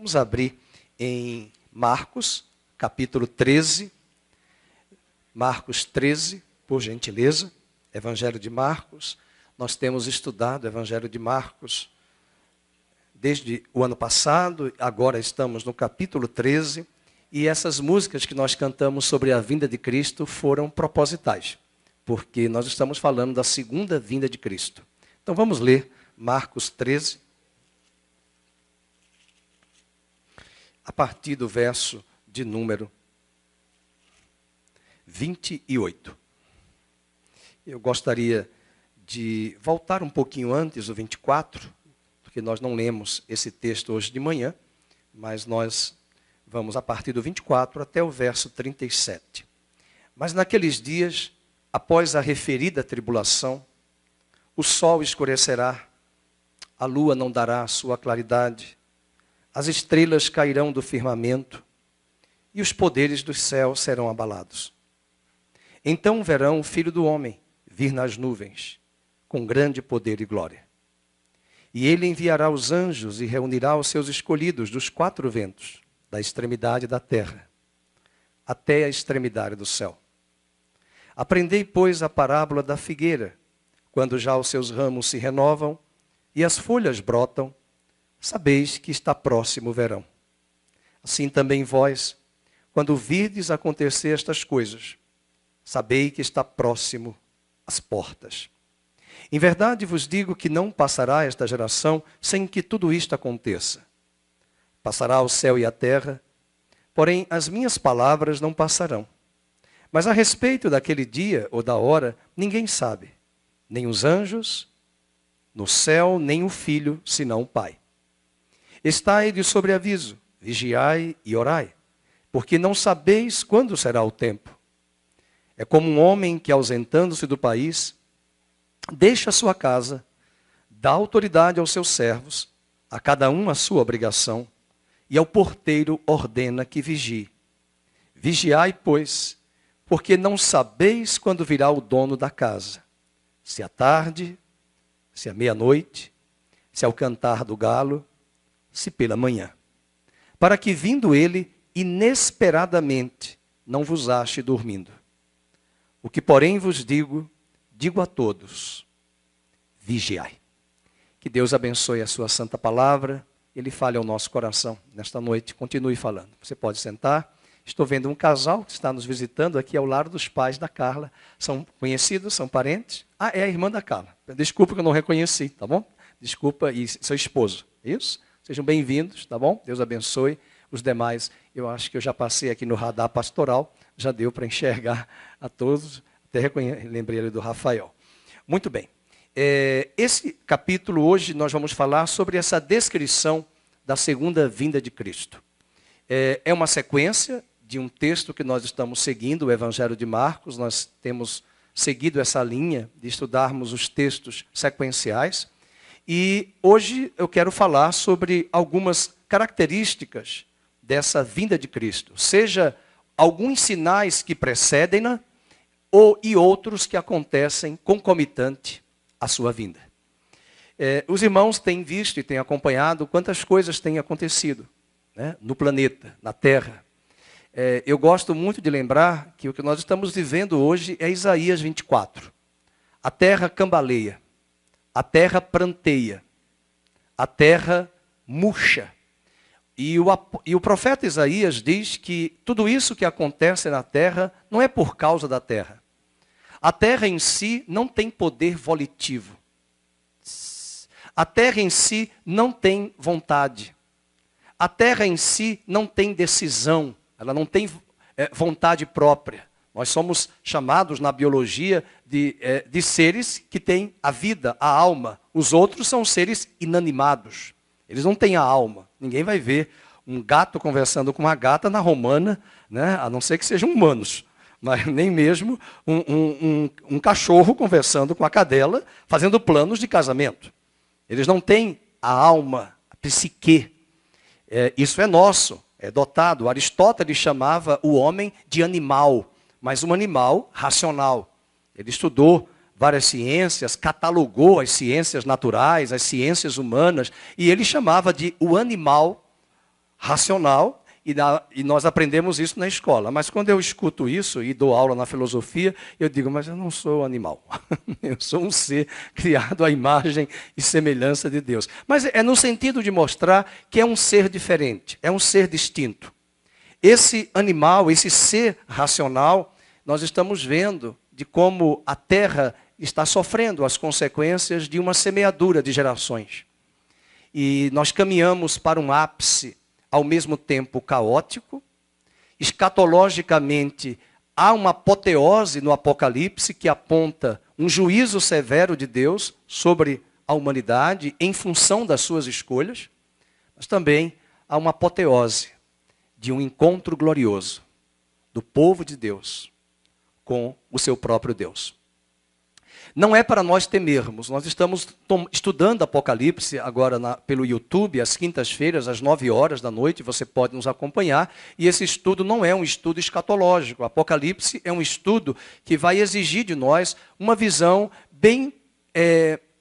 Vamos abrir em Marcos, capítulo 13. Marcos 13, por gentileza. Evangelho de Marcos. Nós temos estudado o Evangelho de Marcos desde o ano passado. Agora estamos no capítulo 13. E essas músicas que nós cantamos sobre a vinda de Cristo foram propositais, porque nós estamos falando da segunda vinda de Cristo. Então vamos ler Marcos 13, a partir do verso de número 28. Eu gostaria de voltar um pouquinho antes do 24, porque nós não lemos esse texto hoje de manhã, mas nós vamos a partir do 24 até o verso 37. Mas naqueles dias, após a referida tribulação, o sol escurecerá, a lua não dará a sua claridade, as estrelas cairão do firmamento e os poderes dos céus serão abalados. Então verão o Filho do Homem vir nas nuvens, com grande poder e glória. E ele enviará os anjos e reunirá os seus escolhidos dos quatro ventos, da extremidade da terra até a extremidade do céu. Aprendei, pois, a parábola da figueira. Quando já os seus ramos se renovam e as folhas brotam, sabeis que está próximo o verão. Assim também vós, quando virdes acontecer estas coisas, sabei que está próximo às portas. Em verdade vos digo que não passará esta geração sem que tudo isto aconteça. Passará o céu e a terra, porém as minhas palavras não passarão. Mas a respeito daquele dia ou da hora, ninguém sabe, nem os anjos no céu, nem o Filho, senão o Pai. Estai de sobreaviso, vigiai e orai, porque não sabeis quando será o tempo. É como um homem que, ausentando-se do país, deixa a sua casa, dá autoridade aos seus servos, a cada um a sua obrigação, e ao porteiro ordena que vigie. Vigiai, pois, porque não sabeis quando virá o dono da casa, se à tarde, se à meia-noite, se ao cantar do galo, se pela manhã. Para que, vindo ele, inesperadamente, não vos ache dormindo. O que, porém, vos digo, digo a todos, vigiai. Que Deus abençoe a sua santa palavra. Ele fale ao nosso coração nesta noite. Continue falando. Você pode sentar. Estou vendo um casal que está nos visitando aqui ao lado dos pais da Carla. São conhecidos, são parentes? Ah, é a irmã da Carla. Desculpa que eu não reconheci, tá bom? Desculpa, e seu esposo. Isso? Sejam bem-vindos, tá bom? Deus abençoe. Os demais, eu acho que eu já passei aqui no radar pastoral. Já deu para enxergar a todos. Até lembrei ali do Rafael. Muito bem. Esse capítulo, hoje, nós vamos falar sobre essa descrição da segunda vinda de Cristo. É uma sequência de um texto que nós estamos seguindo, o Evangelho de Marcos. Nós temos seguido essa linha de estudarmos os textos sequenciais. E hoje eu quero falar sobre algumas características dessa vinda de Cristo. Seja alguns sinais que precedem-na, e outros que acontecem concomitante à sua vinda. Os irmãos têm visto e têm acompanhado quantas coisas têm acontecido, né, no planeta, na Terra. Eu gosto muito de lembrar que o que nós estamos vivendo hoje é Isaías 24. A terra cambaleia, a terra pranteia, a terra murcha. E o profeta Isaías diz que tudo isso que acontece na terra não é por causa da terra. A terra em si não tem poder volitivo. A terra em si não tem vontade. A terra em si não tem decisão. Ela não tem vontade própria. Nós somos chamados na biologia de seres que têm a vida, a alma. Os outros são seres inanimados. Eles não têm a alma. Ninguém vai ver um gato conversando com uma gata na romana, né? A não ser que sejam humanos. Mas nem mesmo um cachorro conversando com a cadela, fazendo planos de casamento. Eles não têm a alma, a psique. Isso é nosso, é dotado. Aristóteles chamava o homem de animal, mas um animal racional. Ele estudou várias ciências, catalogou as ciências naturais, as ciências humanas, e ele chamava de o animal racional, e nós aprendemos isso na escola. Mas quando eu escuto isso e dou aula na filosofia, eu digo, mas eu não sou animal. Eu sou um ser criado à imagem e semelhança de Deus. Mas é no sentido de mostrar que é um ser diferente, é um ser distinto. Esse animal, esse ser racional, nós estamos vendo de como a terra está sofrendo as consequências de uma semeadura de gerações. E nós caminhamos para um ápice, ao mesmo tempo caótico. Escatologicamente, há uma apoteose no Apocalipse que aponta um juízo severo de Deus sobre a humanidade em função das suas escolhas. Mas também há uma apoteose de um encontro glorioso do povo de Deus com o seu próprio Deus. Não é para nós temermos. Nós estamos estudando Apocalipse agora pelo YouTube, às quintas-feiras, às 9 da noite, você pode nos acompanhar. E esse estudo não é um estudo escatológico. Apocalipse é um estudo que vai exigir de nós uma visão bem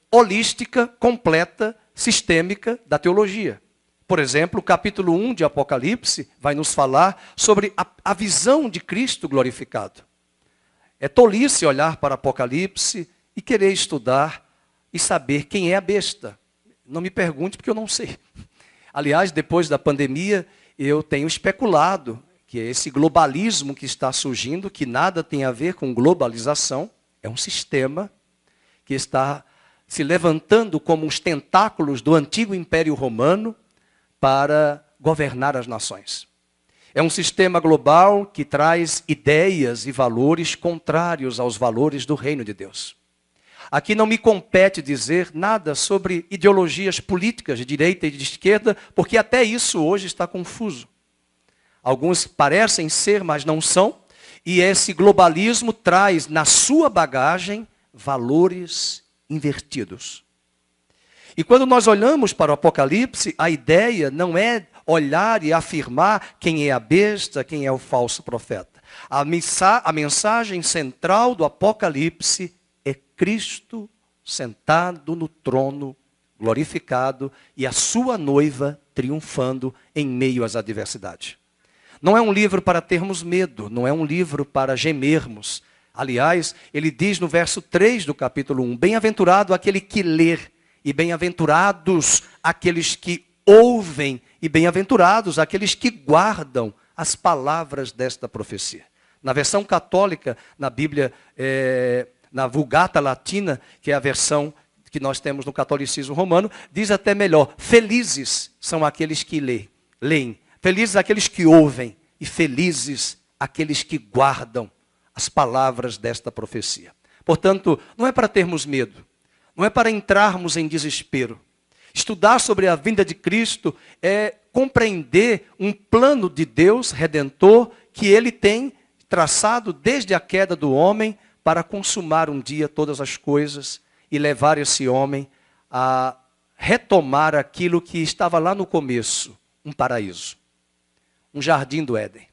holística, completa, sistêmica da teologia. Por exemplo, o capítulo 1 de Apocalipse vai nos falar sobre a visão de Cristo glorificado. É tolice olhar para Apocalipse e querer estudar e saber quem é a besta. Não me pergunte, porque eu não sei. Aliás, depois da pandemia, eu tenho especulado que esse globalismo que está surgindo, que nada tem a ver com globalização, é um sistema que está se levantando como os tentáculos do antigo Império Romano para governar as nações. É um sistema global que traz ideias e valores contrários aos valores do reino de Deus. Aqui não me compete dizer nada sobre ideologias políticas de direita e de esquerda, porque até isso hoje está confuso. Alguns parecem ser, mas não são, e esse globalismo traz na sua bagagem valores invertidos. E quando nós olhamos para o Apocalipse, a ideia não é olhar e afirmar quem é a besta, quem é o falso profeta. A mensagem central do Apocalipse é Cristo sentado no trono, glorificado, e a sua noiva triunfando em meio às adversidades. Não é um livro para termos medo, não é um livro para gemermos. Aliás, ele diz no verso 3 do capítulo 1, bem-aventurado aquele que lê, e bem-aventurados aqueles que ouvem, e bem-aventurados aqueles que guardam as palavras desta profecia. Na versão católica, na Bíblia, na Vulgata Latina, que é a versão que nós temos no catolicismo romano, diz até melhor, felizes são aqueles que leem, felizes aqueles que ouvem, e felizes aqueles que guardam as palavras desta profecia. Portanto, não é para termos medo, não é para entrarmos em desespero. Estudar sobre a vinda de Cristo é compreender um plano de Deus redentor que ele tem traçado desde a queda do homem para consumar um dia todas as coisas e levar esse homem a retomar aquilo que estava lá no começo, um paraíso, um jardim do Éden.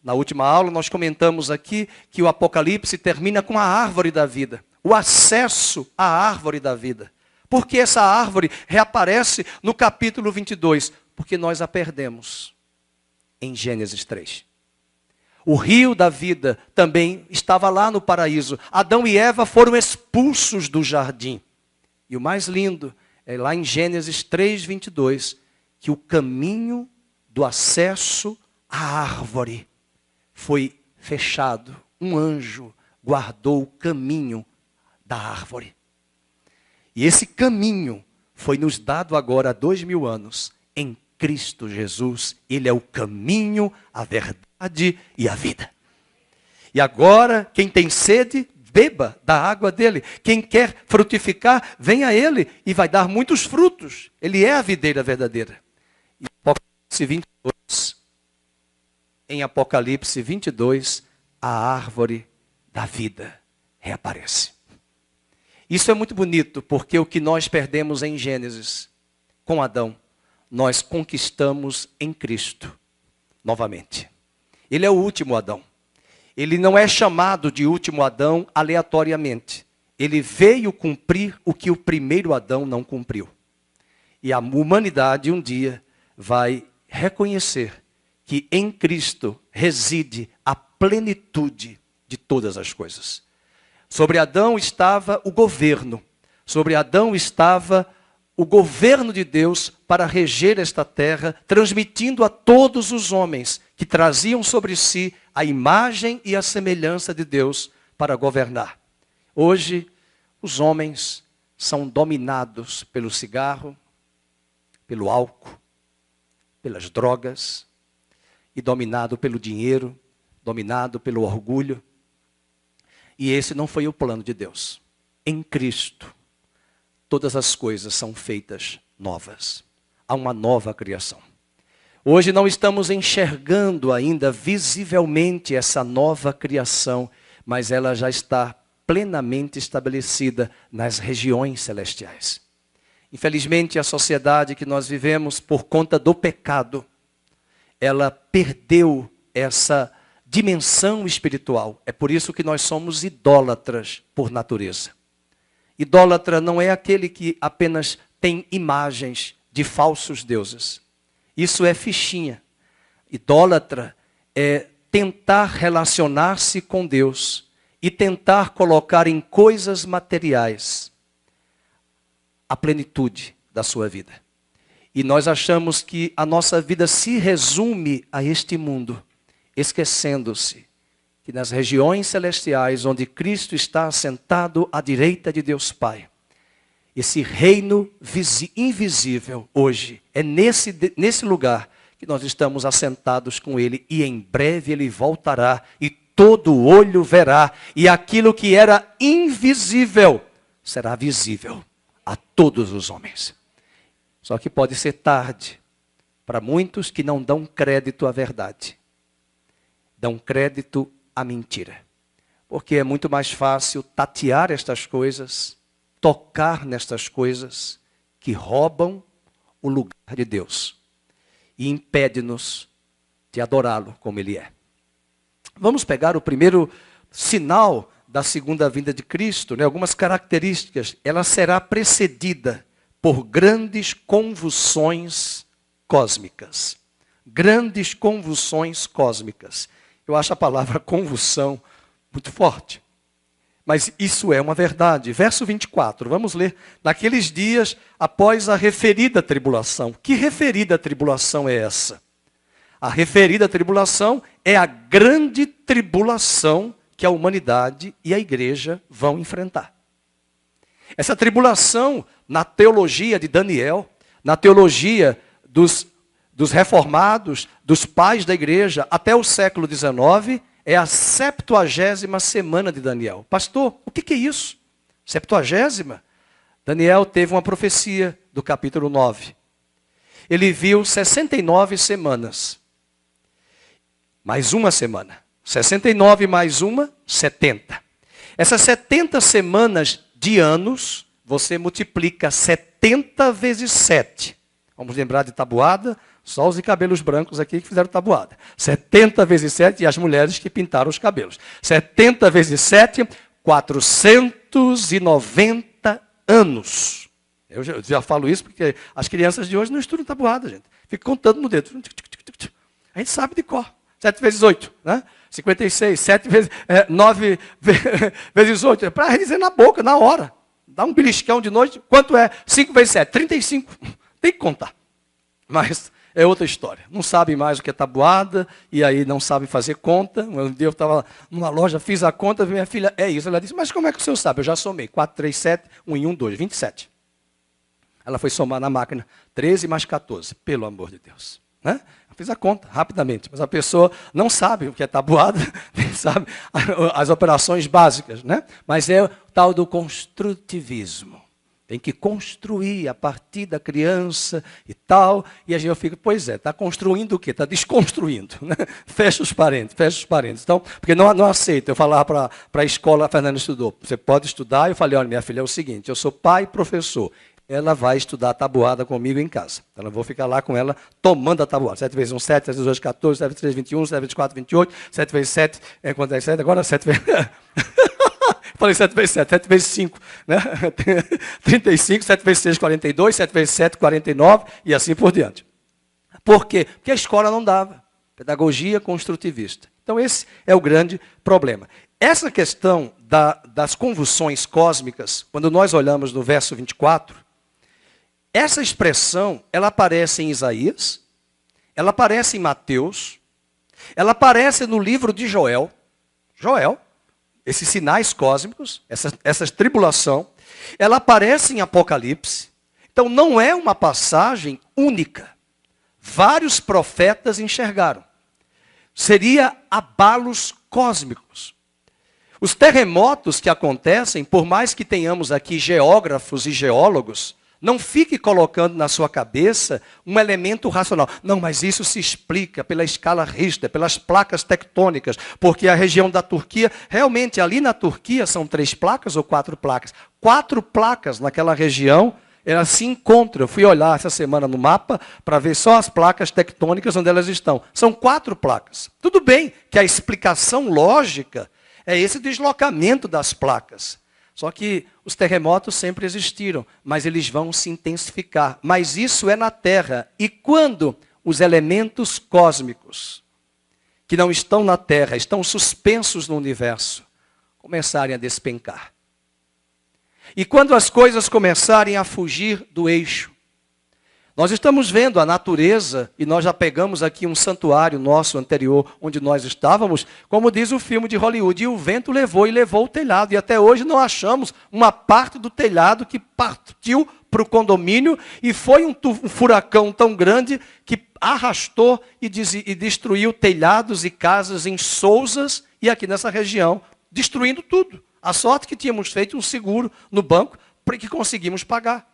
Na última aula nós comentamos aqui que o Apocalipse termina com a árvore da vida, o acesso à árvore da vida. Por que essa árvore reaparece no capítulo 22? Porque nós a perdemos em Gênesis 3. O rio da vida também estava lá no paraíso. Adão e Eva foram expulsos do jardim. E o mais lindo é lá em Gênesis 3:22, que o caminho do acesso à árvore foi fechado. Um anjo guardou o caminho da árvore. E esse caminho foi nos dado agora há 2000 anos em Cristo Jesus. Ele é o caminho, a verdade e a vida. E agora, quem tem sede, beba da água dele. Quem quer frutificar, venha a ele e vai dar muitos frutos. Ele é a videira verdadeira. E Apocalipse 22, em Apocalipse 22, a árvore da vida reaparece. Isso é muito bonito, porque o que nós perdemos em Gênesis, com Adão, nós conquistamos em Cristo, novamente. Ele é o último Adão. Ele não é chamado de último Adão aleatoriamente. Ele veio cumprir o que o primeiro Adão não cumpriu. E a humanidade um dia vai reconhecer que em Cristo reside a plenitude de todas as coisas. Sobre Adão estava o governo. Sobre Adão estava o governo de Deus para reger esta terra, transmitindo a todos os homens que traziam sobre si a imagem e a semelhança de Deus para governar. Hoje, os homens são dominados pelo cigarro, pelo álcool, pelas drogas, e dominado pelo dinheiro, dominado pelo orgulho. E esse não foi o plano de Deus. Em Cristo, todas as coisas são feitas novas. Há uma nova criação. Hoje não estamos enxergando ainda visivelmente essa nova criação, mas ela já está plenamente estabelecida nas regiões celestiais. Infelizmente, a sociedade que nós vivemos, por conta do pecado, ela perdeu essa dimensão espiritual. É por isso que nós somos idólatras por natureza. Idólatra não é aquele que apenas tem imagens de falsos deuses. Isso é fichinha. Idólatra é tentar relacionar-se com Deus e tentar colocar em coisas materiais a plenitude da sua vida. E nós achamos que a nossa vida se resume a este mundo, esquecendo-se que nas regiões celestiais, onde Cristo está assentado à direita de Deus Pai, esse reino invisível hoje, é nesse lugar que nós estamos assentados com Ele, e em breve Ele voltará, e todo olho verá, e aquilo que era invisível será visível a todos os homens. Só que pode ser tarde para muitos que não dão crédito à verdade. Dão crédito à mentira. Porque é muito mais fácil tatear estas coisas, tocar nestas coisas que roubam o lugar de Deus e impede-nos de adorá-lo como Ele é. Vamos pegar o primeiro sinal da segunda vinda de Cristo, né? Algumas características. Ela será precedida por grandes convulsões cósmicas. Grandes convulsões cósmicas. Eu acho a palavra convulsão muito forte. Mas isso é uma verdade. Verso 24, vamos ler. Naqueles dias, após a referida tribulação. Que referida tribulação é essa? A referida tribulação é a grande tribulação que a humanidade e a igreja vão enfrentar. Essa tribulação, na teologia de Daniel, na teologia dos reformados, dos pais da igreja, até o século XIX, é a 70ª semana de Daniel. Pastor, o que é isso? 70ª? Daniel teve uma profecia do capítulo 9. Ele viu 69 semanas. Mais uma semana. 69 mais uma, 70. Essas 70 semanas de anos, você multiplica 70 vezes 7. Vamos lembrar de tabuada? Só os de cabelos brancos aqui que fizeram tabuada. 70 vezes 7 e as mulheres que pintaram os cabelos. 70 vezes 7, 490 anos. Eu já falo isso porque as crianças de hoje não estudam tabuada, gente. Fica contando no dedo. A gente sabe de cor. 7 vezes 8, né? 56, 7 vezes, 9 vezes 8. É para dizer na boca, na hora. Dá um beliscão de noite. Quanto é 5 vezes 7? 35. Tem que contar. Mas é outra história. Não sabem mais o que é tabuada, e aí não sabem fazer conta. Um dia eu estava numa loja, fiz a conta, minha filha, é isso. Ela disse, mas como é que o senhor sabe? Eu já somei. 4, 3, 7, 1 e 1, 2, 27. Ela foi somar na máquina 13 mais 14. Pelo amor de Deus. Né? Eu fiz a conta rapidamente, mas a pessoa não sabe o que é tabuada, nem sabe as operações básicas, né? Mas é o tal do construtivismo. Tem que construir a partir da criança e tal. E a gente fica, pois é, está construindo o quê? Está desconstruindo. Né? Fecha os parênteses, fecha os parênteses. Então, porque não aceito. Eu falava para a escola, a Fernanda estudou. Você pode estudar? Eu falei, olha, minha filha, é o seguinte, eu sou pai e professor. Ela vai estudar a tabuada comigo em casa. Então, eu vou ficar lá com ela tomando a tabuada. 7 vezes 1, 7, 7 vezes 2, 14, 7 vezes 3, 21, 7 vezes 4, 28, 7 vezes 7, quanto é 7? Agora 7 vezes... Falei 7 vezes 7, 7 vezes 5, né? 35, 7 vezes 6, 42, 7 vezes 7, 49, e assim por diante. Por quê? Porque a escola não dava. Pedagogia construtivista. Então esse é o grande problema. Essa questão das convulsões cósmicas, quando nós olhamos no verso 24, essa expressão, ela aparece em Isaías, ela aparece em Mateus, ela aparece no livro de Joel, esses sinais cósmicos, essa tribulação, ela aparece em Apocalipse. Então não é uma passagem única. Vários profetas enxergaram. Seria abalos cósmicos. Os terremotos que acontecem, por mais que tenhamos aqui geógrafos e geólogos, não fique colocando na sua cabeça um elemento racional. Não, mas isso se explica pela escala Richter, pelas placas tectônicas, porque a região da Turquia, realmente ali na Turquia são 3 placas ou 4 placas? 4 placas naquela região, elas se encontram. Eu fui olhar essa semana no mapa para ver só as placas tectônicas onde elas estão. São 4 placas. Tudo bem que a explicação lógica é esse deslocamento das placas. Só que os terremotos sempre existiram, mas eles vão se intensificar. Mas isso é na Terra. E quando os elementos cósmicos, que não estão na Terra, estão suspensos no universo, começarem a despencar? E quando as coisas começarem a fugir do eixo? Nós estamos vendo a natureza, e nós já pegamos aqui um santuário nosso anterior, onde nós estávamos, como diz o filme de Hollywood, e o vento levou o telhado. E até hoje não achamos uma parte do telhado que partiu para o condomínio, e foi um furacão tão grande que arrastou e destruiu telhados e casas em Souzas, e aqui nessa região, destruindo tudo. A sorte que tínhamos feito um seguro no banco, para que conseguimos pagar.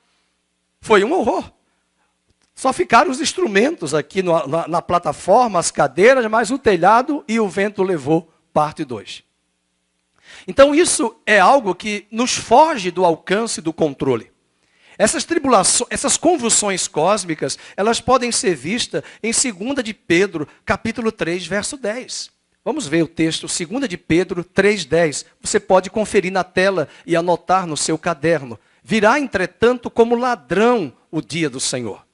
Foi um horror. Só ficaram os instrumentos aqui na plataforma, as cadeiras, mas o telhado e o vento levou parte 2. Então isso é algo que nos foge do alcance do controle. Essas tribulações, essas convulsões cósmicas, elas podem ser vistas em 2 de Pedro, capítulo 3, verso 10. Vamos ver o texto, 2 de Pedro 3,10. Você pode conferir na tela e anotar no seu caderno. Virá, entretanto, como ladrão o dia do Senhor,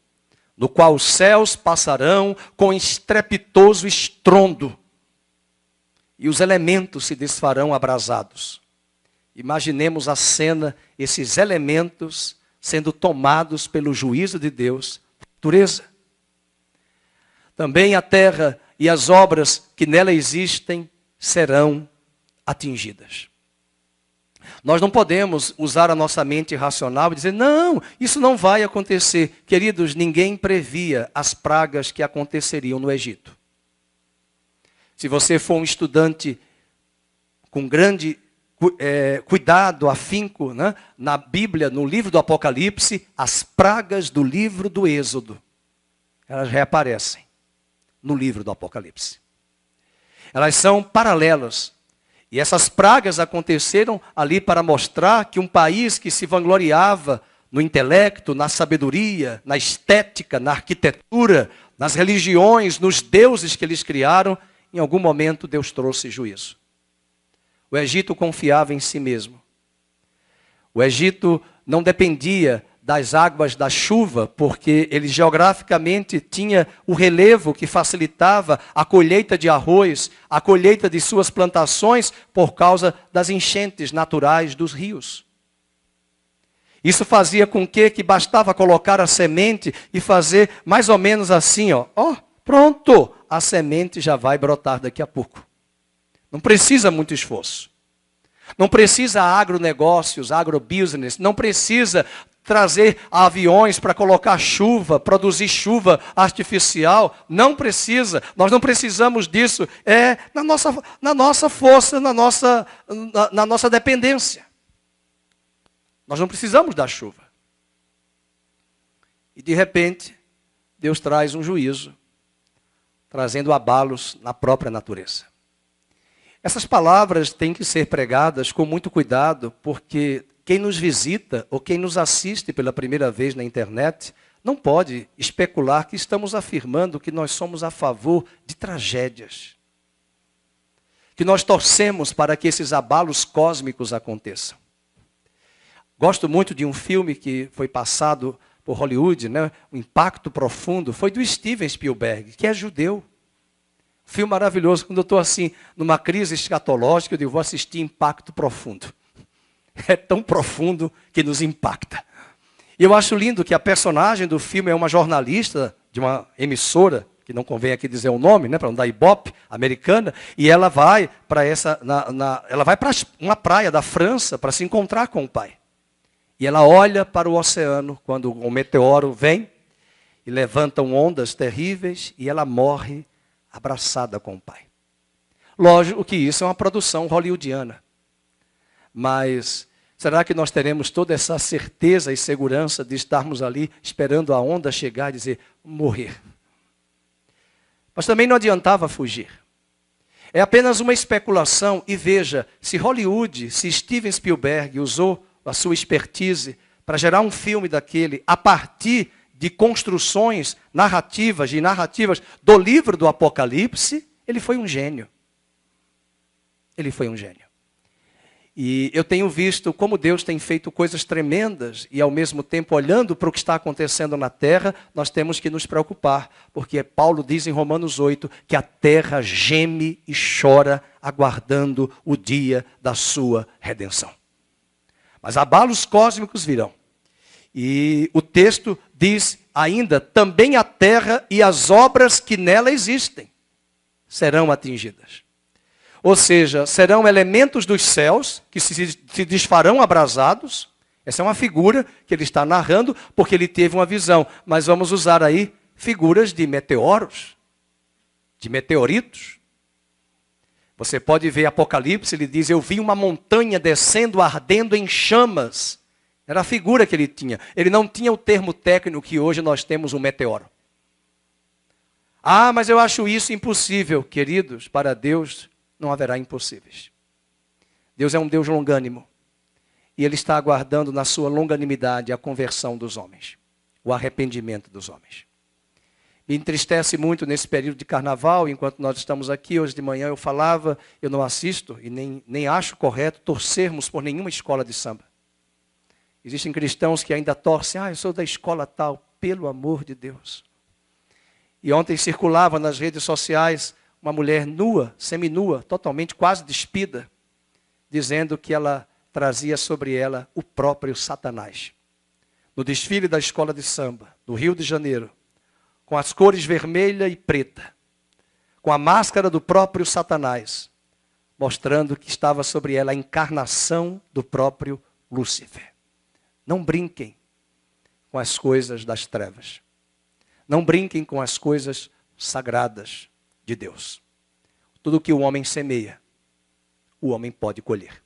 no qual os céus passarão com estrepitoso estrondo, e os elementos se desfarão abrasados. Imaginemos a cena, esses elementos sendo tomados pelo juízo de Deus, natureza. Também a terra e as obras que nela existem serão atingidas. Nós não podemos usar a nossa mente racional e dizer, não, isso não vai acontecer. Queridos, ninguém previa as pragas que aconteceriam no Egito. Se você for um estudante com grande cuidado, afinco, né, na Bíblia, no livro do Apocalipse, as pragas do livro do Êxodo, elas reaparecem no livro do Apocalipse. Elas são paralelas. E essas pragas aconteceram ali para mostrar que um país que se vangloriava no intelecto, na sabedoria, na estética, na arquitetura, nas religiões, nos deuses que eles criaram, em algum momento Deus trouxe juízo. O Egito confiava em si mesmo. O Egito não dependia das águas da chuva, porque ele geograficamente tinha o relevo que facilitava a colheita de arroz, a colheita de suas plantações, por causa das enchentes naturais dos rios. Isso fazia com que bastava colocar a semente e fazer mais ou menos assim, pronto, a semente já vai brotar daqui a pouco. Não precisa muito esforço. Não precisa agronegócios, agrobusiness, não precisa trazer aviões para colocar chuva, produzir chuva artificial. Não precisa. Nós não precisamos disso. É na nossa força, na nossa dependência. Nós não precisamos da chuva. E de repente, Deus traz um juízo, trazendo abalos na própria natureza. Essas palavras têm que ser pregadas com muito cuidado, porque quem nos visita ou quem nos assiste pela primeira vez na internet não pode especular que estamos afirmando que nós somos a favor de tragédias. Que nós torcemos para que esses abalos cósmicos aconteçam. Gosto muito de um filme que foi passado por Hollywood, né? Um impacto profundo, foi do Steven Spielberg, que é judeu. Filme maravilhoso. Quando eu estou assim, numa crise escatológica, eu digo, vou assistir Impacto Profundo. É tão profundo que nos impacta. E eu acho lindo que a personagem do filme é uma jornalista de uma emissora, que não convém aqui dizer o nome, né, para não dar ibope, americana, e ela vai para uma praia da França para se encontrar com o pai. E ela olha para o oceano quando o meteoro vem e levantam ondas terríveis e ela morre abraçada com o pai. Lógico que isso é uma produção hollywoodiana. Mas será que nós teremos toda essa certeza e segurança de estarmos ali esperando a onda chegar e dizer, morrer? Mas também não adiantava fugir. É apenas uma especulação e veja, se Hollywood, se Steven Spielberg usou a sua expertise para gerar um filme daquele a partir de construções narrativas do livro do Apocalipse, ele foi um gênio. Ele foi um gênio. E eu tenho visto como Deus tem feito coisas tremendas e ao mesmo tempo olhando para o que está acontecendo na terra, nós temos que nos preocupar, porque Paulo diz em Romanos 8 que a terra geme e chora aguardando o dia da sua redenção. Mas abalos cósmicos virão. E o texto diz ainda, também a terra e as obras que nela existem serão atingidas. Ou seja, serão elementos dos céus que se desfarão abrasados. Essa é uma figura que ele está narrando porque ele teve uma visão. Mas vamos usar aí figuras de meteoros, de meteoritos. Você pode ver Apocalipse, ele diz, eu vi uma montanha descendo, ardendo em chamas. Era a figura que ele tinha. Ele não tinha o termo técnico que hoje nós temos um meteoro. Ah, mas eu acho isso impossível. Queridos, para Deus não haverá impossíveis. Deus é um Deus longânimo. E Ele está aguardando na sua longanimidade a conversão dos homens. O arrependimento dos homens. Me entristece muito nesse período de carnaval, enquanto nós estamos aqui, hoje de manhã eu falava, eu não assisto e nem acho correto torcermos por nenhuma escola de samba. Existem cristãos que ainda torcem, eu sou da escola tal, pelo amor de Deus. E ontem circulava nas redes sociais uma mulher nua, seminua, totalmente quase despida, dizendo que ela trazia sobre ela o próprio Satanás. No desfile da escola de samba, do Rio de Janeiro, com as cores vermelha e preta, com a máscara do próprio Satanás, mostrando que estava sobre ela a encarnação do próprio Lúcifer. Não brinquem com as coisas das trevas. Não brinquem com as coisas sagradas de Deus. Tudo que o homem semeia, o homem pode colher.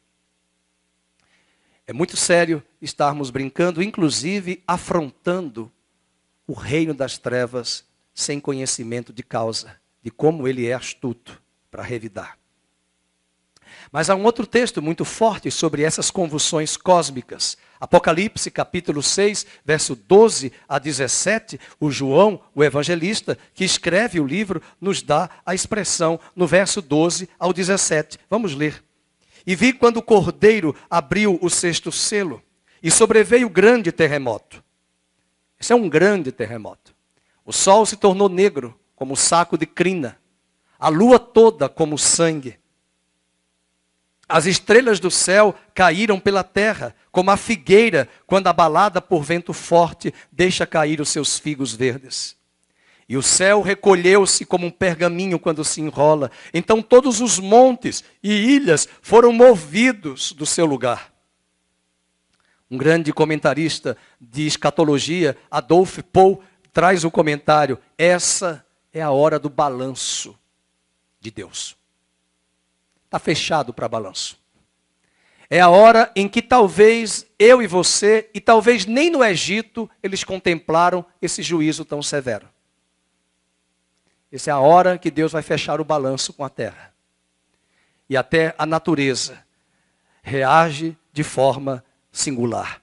É muito sério estarmos brincando, inclusive afrontando o reino das trevas sem conhecimento de causa, de como ele é astuto para revidar. Mas há um outro texto muito forte sobre essas convulsões cósmicas. Apocalipse capítulo 6, verso 12 a 17, o João, o evangelista, que escreve o livro, nos dá a expressão no verso 12 ao 17. Vamos ler. E vi quando o cordeiro abriu o sexto selo, e sobreveio grande terremoto. Esse é um grande terremoto. O sol se tornou negro, como saco de crina. A lua toda como sangue. As estrelas do céu caíram pela terra, como a figueira, quando abalada por vento forte, deixa cair os seus figos verdes. E o céu recolheu-se como um pergaminho quando se enrola. Então todos os montes e ilhas foram movidos do seu lugar. Um grande comentarista de escatologia, Adolf Paul, traz o comentário: essa é a hora do balanço de Deus. Está fechado para balanço. É a hora em que talvez eu e você, e talvez nem no Egito, eles contemplaram esse juízo tão severo. Essa é a hora que Deus vai fechar o balanço com a terra. E até a natureza reage de forma singular.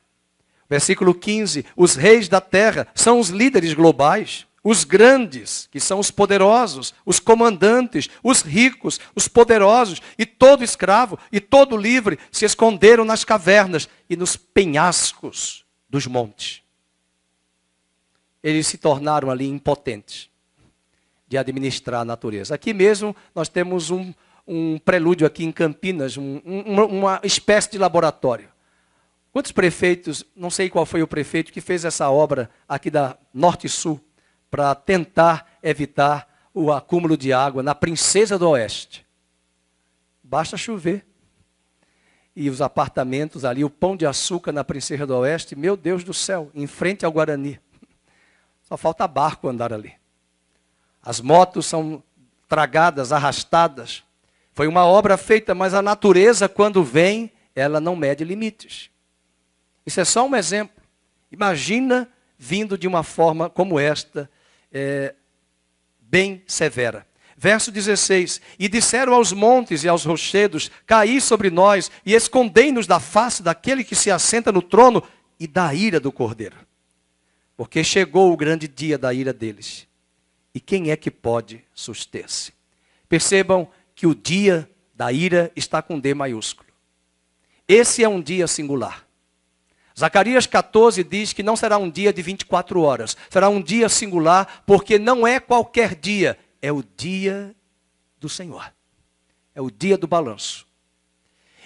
Versículo 15, os reis da terra são os líderes globais. Os grandes, que são os poderosos, os comandantes, os ricos, os poderosos, e todo escravo, e todo livre, se esconderam nas cavernas e nos penhascos dos montes. eles se tornaram ali impotentes de administrar a natureza. Aqui mesmo nós temos um prelúdio aqui em Campinas, uma espécie de laboratório. Quantos prefeitos, não sei qual foi o prefeito que fez essa obra aqui da Norte e Sul, para tentar evitar o acúmulo de água na Princesa do Oeste. Basta chover. E os apartamentos ali, o Pão de Açúcar na Princesa do Oeste, meu Deus do céu, em frente ao Guarani. Só falta barco andar ali. As motos são tragadas, arrastadas. Foi uma obra feita, mas a natureza, quando vem, ela não mede limites. Isso é só um exemplo. Imagina vindo de uma forma como esta, bem severa. Verso 16, e disseram aos montes e aos rochedos, caí sobre nós e escondei-nos da face daquele que se assenta no trono e da ira do Cordeiro. Porque chegou o grande dia da ira deles. E quem é que pode suster-se? Percebam que o dia da ira está com D maiúsculo. Esse é um dia singular. Zacarias 14 diz que não será um dia de 24 horas. Será um dia singular, porque não é qualquer dia. É o dia do Senhor. É o dia do balanço.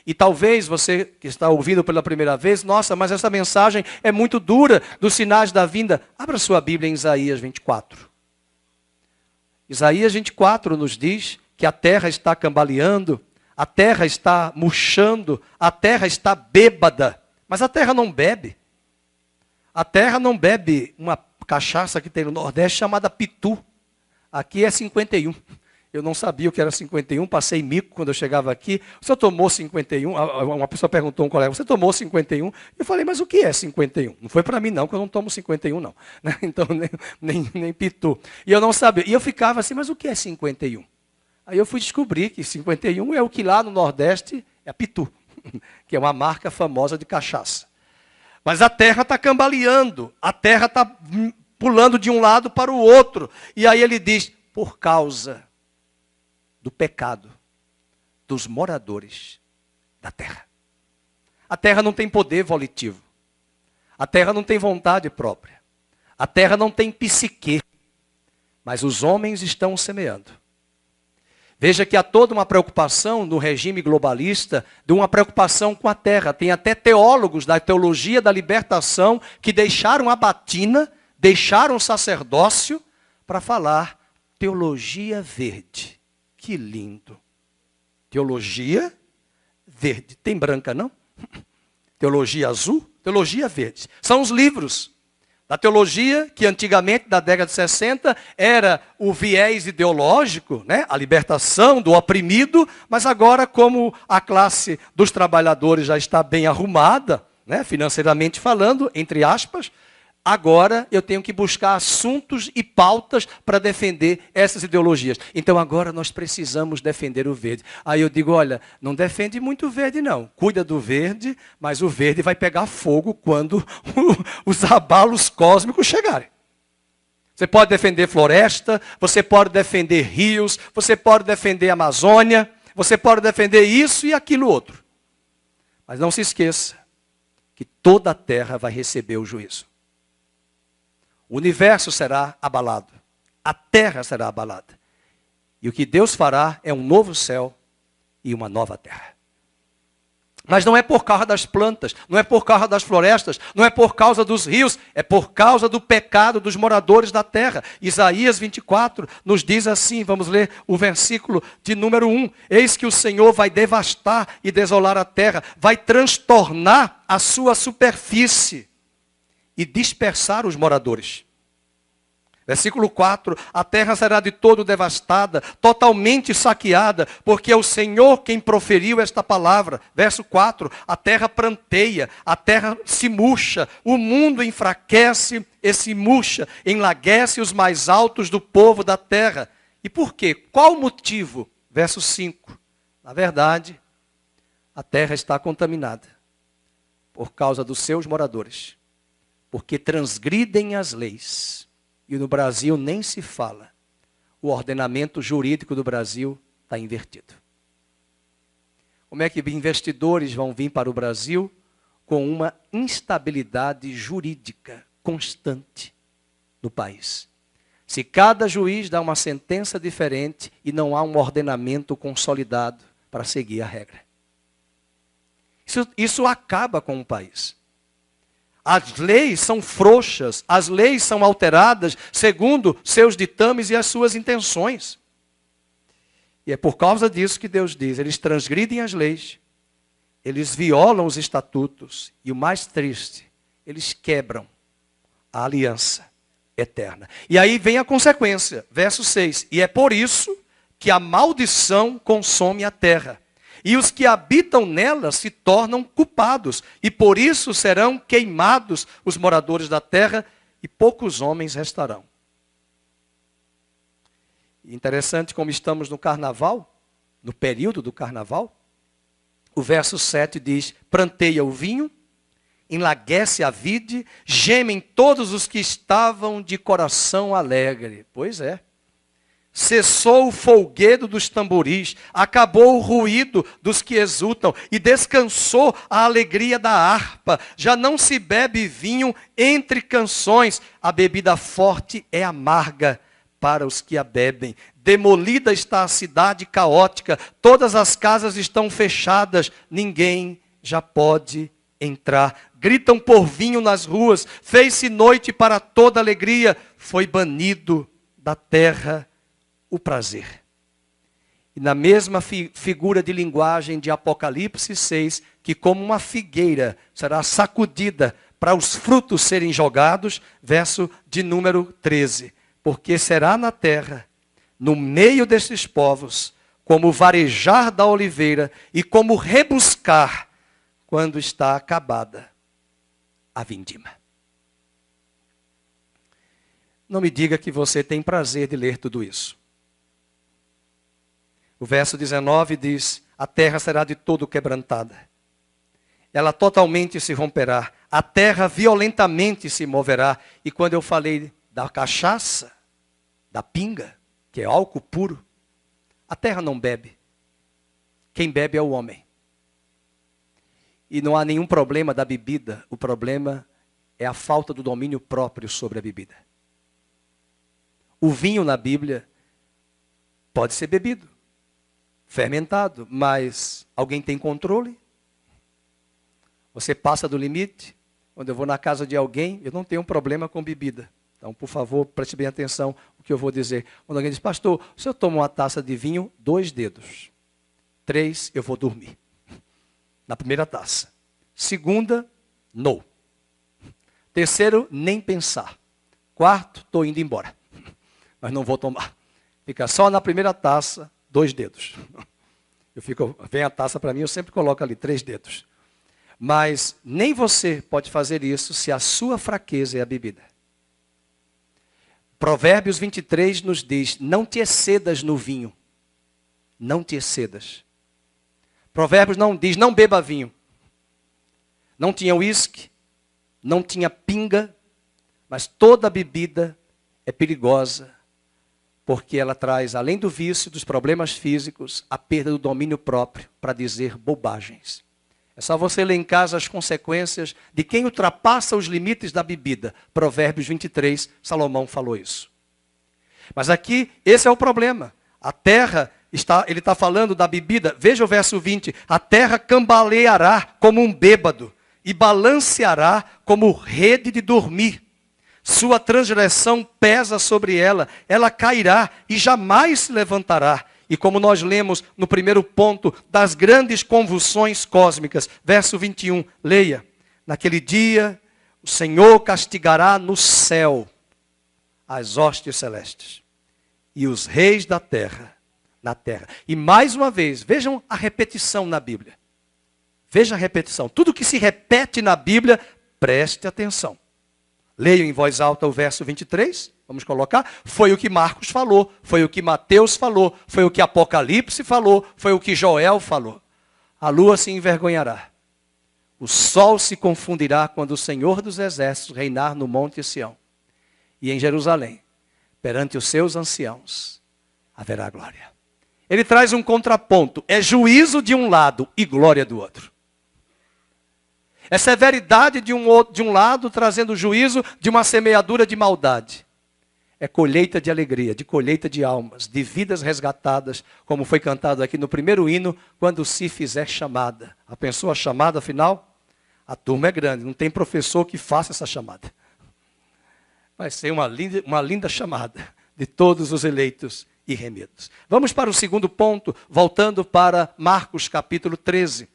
E talvez você que está ouvindo pela primeira vez, nossa, mas essa mensagem é muito dura dos sinais da vinda. Abra sua Bíblia em Isaías 24. Isaías 24 nos diz que a terra está cambaleando, a terra está murchando, a terra está bêbada. Mas a terra não bebe. A terra não bebe uma cachaça que tem no Nordeste chamada pitu. Aqui é 51. Eu não sabia o que era 51, passei mico quando eu chegava aqui. O senhor tomou 51? Uma pessoa perguntou a um colega, você tomou 51? Eu falei, mas o que é 51? Não foi para mim não, que eu não tomo 51 não. Então, nem pitu. E eu não sabia. E eu ficava assim, mas o que é 51? Aí eu fui descobrir que 51 é o que lá no Nordeste é pitu, que é uma marca famosa de cachaça. Mas a terra está cambaleando, a terra está pulando de um lado para o outro. E aí ele diz, por causa do pecado dos moradores da terra. A terra não tem poder volitivo. A terra não tem vontade própria. A terra não tem psique. Mas os homens estão semeando. Veja que há toda uma preocupação no regime globalista, de uma preocupação com a terra. Tem até teólogos da teologia da libertação que deixaram a batina, deixaram o sacerdócio para falar teologia verde. Que lindo. Teologia verde. Tem branca, não? Teologia azul, teologia verde. São os livros da teologia que antigamente, da década de 60, era o viés ideológico, né? A libertação do oprimido, mas agora, como a classe dos trabalhadores já está bem arrumada, né? Financeiramente falando, entre aspas, agora eu tenho que buscar assuntos e pautas para defender essas ideologias. Então agora nós precisamos defender o verde. Aí eu digo, olha, não defende muito o verde não. Cuida do verde, mas o verde vai pegar fogo quando os abalos cósmicos chegarem. Você pode defender floresta, você pode defender rios, você pode defender a Amazônia, você pode defender isso e aquilo outro. Mas não se esqueça que toda a terra vai receber o juízo. O universo será abalado. A terra será abalada. E o que Deus fará é um novo céu e uma nova terra. Mas não é por causa das plantas, não é por causa das florestas, não é por causa dos rios, é por causa do pecado dos moradores da terra. Isaías 24 nos diz assim, vamos ler o versículo de número 1. Eis que o Senhor vai devastar e desolar a terra, vai transtornar a sua superfície e dispersar os moradores. Versículo 4, a terra será de todo devastada, totalmente saqueada, porque é o Senhor quem proferiu esta palavra. Verso 4, a terra pranteia, a terra se murcha, o mundo enfraquece e se murcha, enlaguece os mais altos do povo da terra. E por quê? Qual o motivo? Verso 5, na verdade, a terra está contaminada por causa dos seus moradores. Porque transgridem as leis. E no Brasil nem se fala. O ordenamento jurídico do Brasil está invertido. Como é que investidores vão vir para o Brasil com uma instabilidade jurídica constante no país. Se cada juiz dá uma sentença diferente e não há um ordenamento consolidado para seguir a regra. Isso acaba com o país. As leis são frouxas, as leis são alteradas segundo seus ditames e as suas intenções. E é por causa disso que Deus diz, eles transgridem as leis, eles violam os estatutos e o mais triste, eles quebram a aliança eterna. E aí vem a consequência, verso 6. E é por isso que a maldição consome a terra. E os que habitam nela se tornam culpados. E por isso serão queimados os moradores da terra e poucos homens restarão. Interessante como estamos no carnaval, no período do carnaval. O verso 7 diz, pranteia o vinho, enlaguece a vide, gemem todos os que estavam de coração alegre. Pois é. Cessou o folguedo dos tamboris, acabou o ruído dos que exultam e descansou a alegria da harpa. Já não se bebe vinho entre canções, a bebida forte é amarga para os que a bebem. Demolida está a cidade caótica, todas as casas estão fechadas, ninguém já pode entrar. Gritam por vinho nas ruas, fez-se noite para toda alegria, foi banido da terra o prazer. E na mesma figura de linguagem de Apocalipse 6, que como uma figueira será sacudida para os frutos serem jogados, verso de número 13. Porque será na terra, no meio destes povos, como varejar da oliveira e como rebuscar quando está acabada a vindima. Não me diga que você tem prazer de ler tudo isso. O verso 19 diz, a terra será de todo quebrantada. Ela totalmente se romperá. A terra violentamente se moverá. E quando eu falei da cachaça, da pinga, que é álcool puro, a terra não bebe. Quem bebe é o homem. E não há nenhum problema da bebida. O problema é a falta do domínio próprio sobre a bebida. O vinho na Bíblia pode ser bebido, fermentado, mas alguém tem controle? Você passa do limite? Quando eu vou na casa de alguém, eu não tenho um problema com bebida. Então, por favor, preste bem atenção no que eu vou dizer. Quando alguém diz, pastor, se eu tomo uma taça de vinho, 2 dedos. 3, eu vou dormir. Na primeira taça. Segunda, não. Terceiro, nem pensar. Quarto, estou indo embora. Mas não vou tomar. Fica só na primeira taça, 2 dedos. Vem a taça para mim, eu sempre coloco ali 3 dedos. Mas nem você pode fazer isso se a sua fraqueza é a bebida. Provérbios 23 nos diz, não te excedas no vinho. Não te excedas. Provérbios não diz, não beba vinho. Não tinha uísque, não tinha pinga, mas toda bebida é perigosa, porque ela traz, além do vício, dos problemas físicos, a perda do domínio próprio, para dizer bobagens. É só você ler em casa as consequências de quem ultrapassa os limites da bebida. Provérbios 23, Salomão falou isso. Mas aqui, esse é o problema. A terra, ele está falando da bebida. Veja o verso 20. A terra cambaleará como um bêbado e balanceará como rede de dormir. Sua transgressão pesa sobre ela. Ela cairá e jamais se levantará. E como nós lemos no primeiro ponto das grandes convulsões cósmicas, verso 21, leia. Naquele dia, o Senhor castigará no céu as hostes celestes e os reis da terra, na terra. E mais uma vez, vejam a repetição na Bíblia. Veja a repetição. Tudo que se repete na Bíblia, preste atenção. Leia em voz alta o verso 23. Vamos colocar? Foi o que Marcos falou, foi o que Mateus falou, foi o que Apocalipse falou, foi o que Joel falou. A lua se envergonhará. O sol se confundirá quando o Senhor dos Exércitos reinar no Monte Sião. E em Jerusalém, perante os seus anciãos, haverá glória. Ele traz um contraponto. É juízo de um lado e glória do outro. É severidade de um lado, trazendo juízo de uma semeadura de maldade. é colheita de alegria, de colheita de almas, de vidas resgatadas, como foi cantado aqui no primeiro hino, quando se fizer chamada. A pensou a chamada final? A turma é grande, não tem professor que faça essa chamada. Vai ser uma linda chamada de todos os eleitos e remidos. Vamos para o segundo ponto, voltando para Marcos capítulo 13.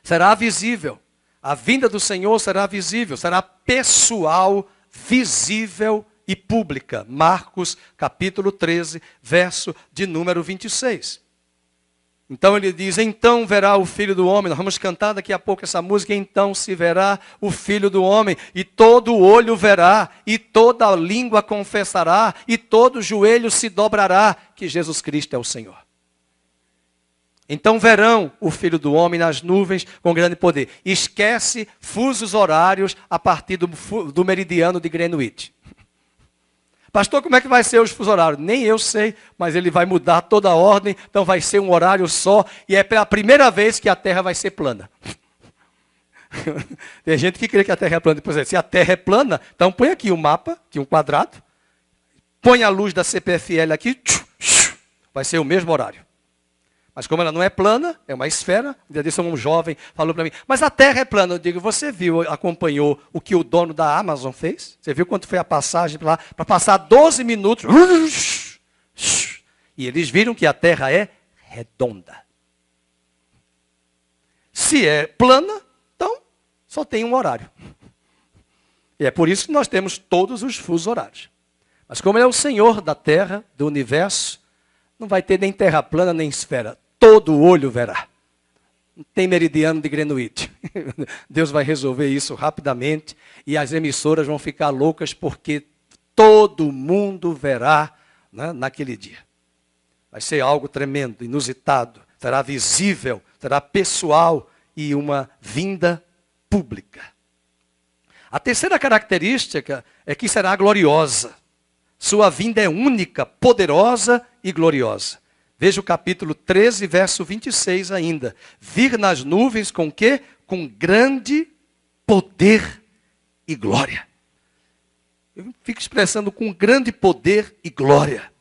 Será visível, a vinda do Senhor será visível, será pessoal, visível e pública. Marcos capítulo 13, verso de número 26. Então ele diz, então verá o Filho do Homem. Nós vamos cantar daqui a pouco essa música. Então se verá o Filho do Homem, e todo olho verá, e toda língua confessará, e todo joelho se dobrará, que Jesus Cristo é o Senhor. Então verão o Filho do Homem nas nuvens com grande poder. Esquece fusos horários a partir do meridiano de Greenwich. Pastor, como é que vai ser os fusos horários? Nem eu sei, mas ele vai mudar toda a ordem, então vai ser um horário só, e é pela primeira vez que a Terra vai ser plana. Tem gente que crê que a Terra é plana. Pois é, se a Terra é plana, então põe aqui um mapa, aqui um quadrado, põe a luz da CPFL aqui, vai ser o mesmo horário. Mas como ela não é plana, é uma esfera, um dia desse um jovem falou para mim, mas a Terra é plana. Eu digo, você viu, acompanhou o que o dono da Amazon fez? Você viu quanto foi a passagem para lá? Para passar 12 minutos. E eles viram que a Terra é redonda. Se é plana, então só tem um horário. E é por isso que nós temos todos os fusos horários. Mas como ele é o Senhor da Terra, do universo, não vai ter nem terra plana, nem esfera. Todo olho verá. Não tem meridiano de Greenwich. Deus vai resolver isso rapidamente. E as emissoras vão ficar loucas porque todo mundo verá, né, naquele dia. Vai ser algo tremendo, inusitado. Será visível, será pessoal e uma vinda pública. A terceira característica é que será gloriosa. Sua vinda é única, poderosa e gloriosa. Veja o capítulo 13, verso 26 ainda. Vir nas nuvens com o quê? Com grande poder e glória. Eu fico expressando com grande poder e glória.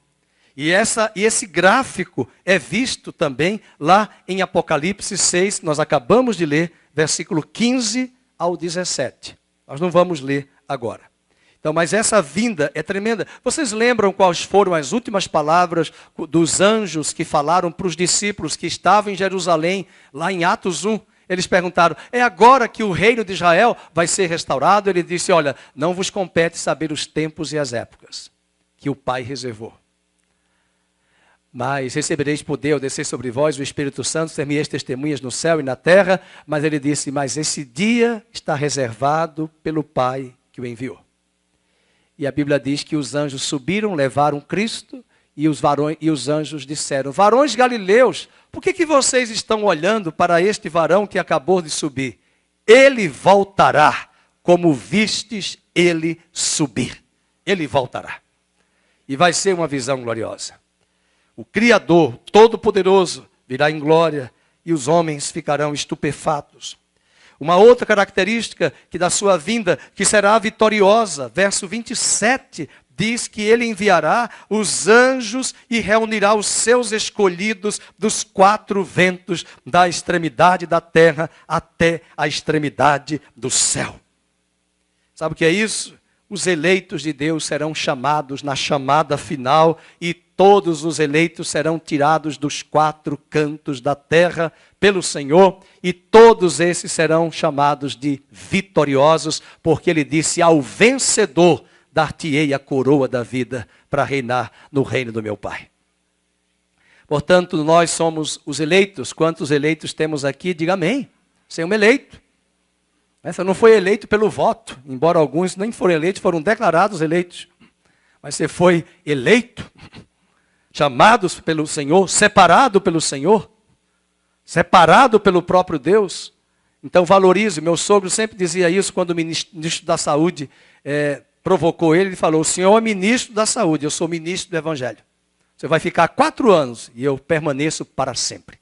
E esse gráfico é visto também lá em Apocalipse 6, nós acabamos de ler, versículo 15 ao 17. Nós não vamos ler agora. Então, mas essa vinda é tremenda. Vocês lembram quais foram as últimas palavras dos anjos que falaram para os discípulos que estavam em Jerusalém, lá em Atos 1? Eles perguntaram, é agora que o reino de Israel vai ser restaurado? Ele disse, olha, não vos compete saber os tempos e as épocas que o Pai reservou. Mas recebereis poder ao descer sobre vós o Espírito Santo, ser-me-eis testemunhas no céu e na terra. Mas ele disse, mas esse dia está reservado pelo Pai que o enviou. E a Bíblia diz que os anjos subiram, levaram Cristo, e os anjos disseram, varões galileus, por que vocês estão olhando para este varão que acabou de subir? Ele voltará, como vistes ele subir. Ele voltará. E vai ser uma visão gloriosa. O Criador, Todo-Poderoso, virá em glória, e os homens ficarão estupefatos. Uma outra característica que da sua vinda, que será vitoriosa, verso 27, diz que ele enviará os anjos e reunirá os seus escolhidos dos quatro ventos, da extremidade da terra até a extremidade do céu. Sabe o que é isso? Os eleitos de Deus serão chamados na chamada final e todos os eleitos serão tirados dos quatro cantos da terra pelo Senhor e todos esses serão chamados de vitoriosos, porque ele disse, ao vencedor dar-te-ei a coroa da vida para reinar no reino do meu Pai. Portanto, nós somos os eleitos. Quantos eleitos temos aqui? Diga amém. Você é um eleito. Você não foi eleito pelo voto, embora alguns nem foram eleitos, foram declarados eleitos. Mas você foi eleito, chamados pelo Senhor, separado pelo Senhor, separado pelo próprio Deus. Então valorize. Meu sogro sempre dizia isso quando o ministro da Saúde provocou ele falou, o senhor é ministro da Saúde, eu sou ministro do Evangelho. Você vai ficar 4 anos e eu permaneço para sempre.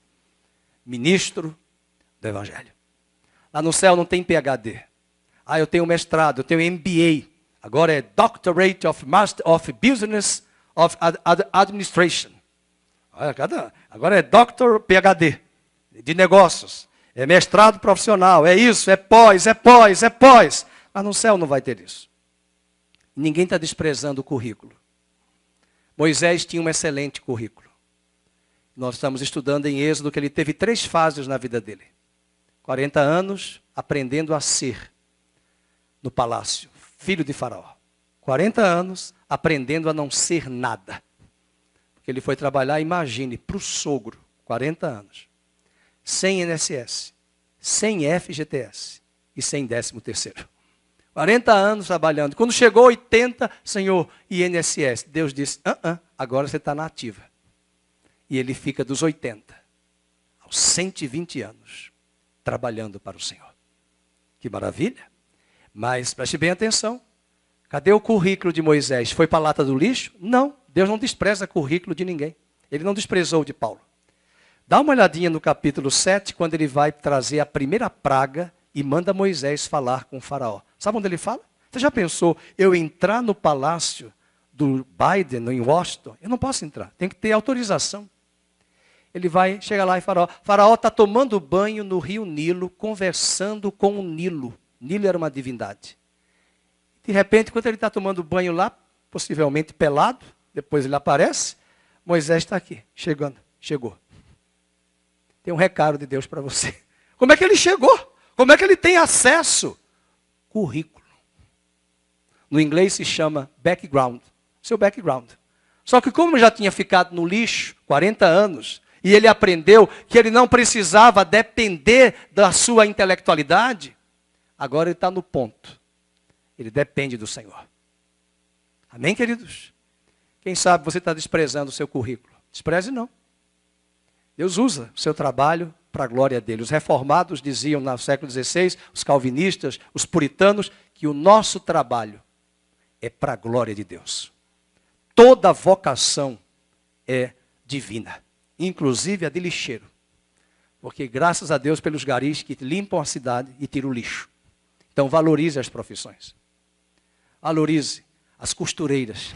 Ministro do Evangelho. Lá no céu não tem PhD. Eu tenho mestrado, eu tenho MBA. Agora é Doctorate of Master of Business of Administration. Agora é Doctor PhD de negócios. É mestrado profissional, é isso, é pós. Mas no céu não vai ter isso. Ninguém está desprezando o currículo. Moisés tinha um excelente currículo. Nós estamos estudando em Êxodo que ele teve 3 fases na vida dele. 40 anos aprendendo a ser no palácio, filho de Faraó. 40 anos aprendendo a não ser nada. Porque ele foi trabalhar, imagine, para o sogro, 40 anos. Sem INSS, sem FGTS e sem 13º. 40 anos trabalhando. Quando chegou 80, Senhor, INSS. Deus disse, agora você está na ativa. E ele fica dos 80 aos 120 anos, trabalhando para o Senhor. Que maravilha. Mas preste bem atenção. Cadê o currículo de Moisés? Foi para a lata do lixo? Não, Deus não despreza currículo de ninguém. Ele não desprezou o de Paulo. Dá uma olhadinha no capítulo 7, quando ele vai trazer a primeira praga e manda Moisés falar com o faraó. Sabe onde ele fala? Você já pensou, eu entrar no palácio do Biden, em Washington? Eu não posso entrar, tem que ter autorização. Ele vai, chega lá e Faraó está tomando banho no rio Nilo, conversando com o Nilo. Nilo era uma divindade. De repente, quando ele está tomando banho lá, possivelmente pelado, depois ele aparece, Moisés está aqui, chegou. Tem um recado de Deus para você. Como é que ele chegou? Como é que ele tem acesso? Currículo. No inglês se chama background. Seu background. Só que como já tinha ficado no lixo 40 anos, e ele aprendeu que ele não precisava depender da sua intelectualidade, agora ele está no ponto. Ele depende do Senhor. Amém, queridos? Quem sabe você está desprezando o seu currículo. Despreze não. Deus usa o seu trabalho para a glória dele. Os reformados diziam no século XVI, os calvinistas, os puritanos, que o nosso trabalho é para a glória de Deus. Toda vocação é divina, inclusive a de lixeiro. Porque graças a Deus pelos garis que limpam a cidade e tiram o lixo. Então valorize as profissões. Valorize as costureiras.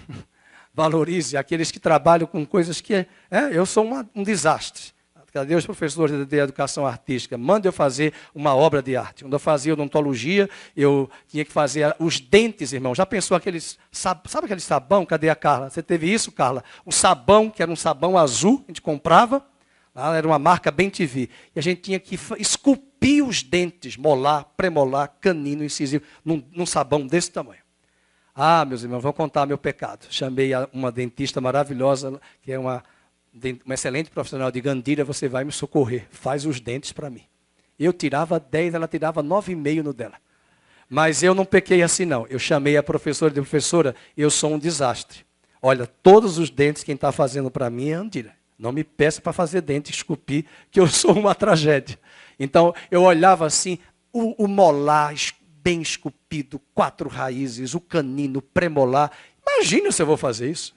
Valorize aqueles que trabalham com coisas que... eu sou um desastre. Cadê os professores de educação artística? Manda eu fazer uma obra de arte. Quando eu fazia odontologia, eu tinha que fazer os dentes, irmão. Já pensou aqueles... Sabe aquele sabão? Cadê a Carla? Você teve isso, Carla? Um sabão, que era um sabão azul, a gente comprava. Era uma marca Bem-TV. E a gente tinha que esculpir os dentes, molar, premolar, canino, incisivo, num sabão desse tamanho. Ah, meus irmãos, vou contar meu pecado. Chamei uma dentista maravilhosa, que é uma excelente profissional de Gandira, você vai me socorrer, faz os dentes para mim. Eu tirava 10, ela tirava 9,5 no dela. Mas eu não pequei assim não, eu chamei a professora de professora, eu sou um desastre. Olha, todos os dentes quem está fazendo para mim é Andira. Não me peça para fazer dente, esculpir, que eu sou uma tragédia. Então, eu olhava assim, o molar bem esculpido, 4 raízes, o canino, premolar. Imagina se eu vou fazer isso.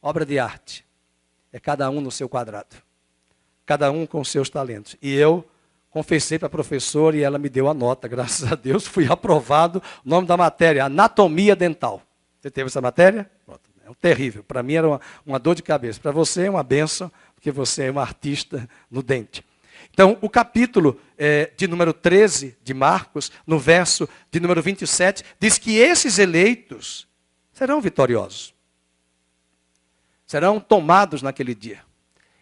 Obra de arte. É cada um no seu quadrado. Cada um com seus talentos. E eu confessei para a professora e ela me deu a nota. Graças a Deus, fui aprovado. O nome da matéria, anatomia dental. Você teve essa matéria? É terrível. Para mim era uma dor de cabeça. Para você é uma bênção, porque você é uma artista no dente. Então, o capítulo de número 13 de Marcos, no verso de número 27, diz que esses eleitos serão vitoriosos. Serão tomados naquele dia.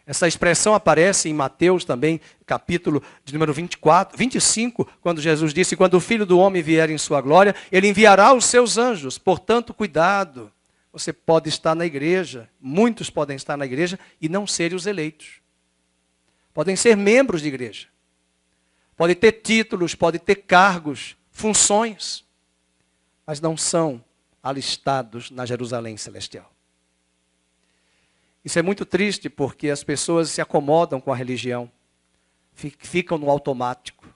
Essa expressão aparece em Mateus também, capítulo de número 25, quando Jesus disse, quando o Filho do Homem vier em sua glória, ele enviará os seus anjos. Portanto, cuidado. Você pode estar na igreja, muitos podem estar na igreja e não serem os eleitos. Podem ser membros de igreja. Podem ter títulos, podem ter cargos, funções. Mas não são alistados na Jerusalém celestial. Isso é muito triste porque as pessoas se acomodam com a religião. Ficam no automático.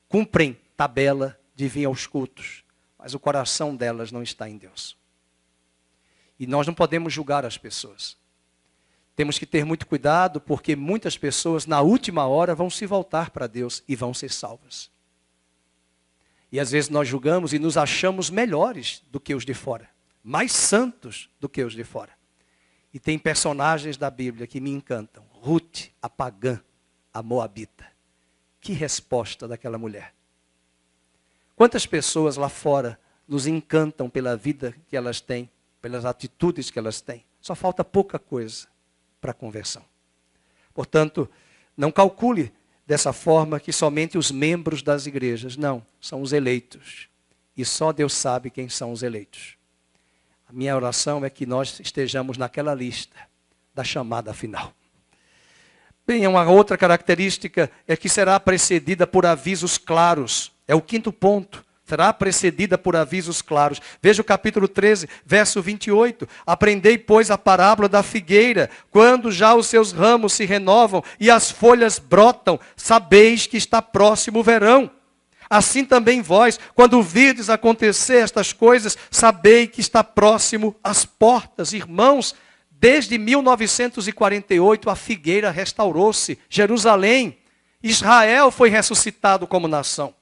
Cumprem tabela de vir aos cultos. Mas o coração delas não está em Deus. E nós não podemos julgar as pessoas. Temos que ter muito cuidado, porque muitas pessoas, na última hora, vão se voltar para Deus e vão ser salvas. E às vezes nós julgamos e nos achamos melhores do que os de fora, mais santos do que os de fora. E tem personagens da Bíblia que me encantam. Ruth, a pagã, a moabita. Que resposta daquela mulher. Quantas pessoas lá fora nos encantam pela vida que elas têm, pelas atitudes que elas têm. Só falta pouca coisa para a conversão. Portanto, não calcule dessa forma que somente os membros das igrejas. Não, são os eleitos. E só Deus sabe quem são os eleitos. A minha oração é que nós estejamos naquela lista da chamada final. Bem, uma outra característica é que será precedida por avisos claros. É o quinto ponto. Será precedida por avisos claros. Veja o capítulo 13, verso 28. Aprendei, pois, a parábola da figueira. Quando já os seus ramos se renovam e as folhas brotam, sabeis que está próximo o verão. Assim também vós, quando virdes acontecer estas coisas, sabei que está próximo as portas. Irmãos, desde 1948 a figueira restaurou-se. Jerusalém, Israel foi ressuscitado como nação.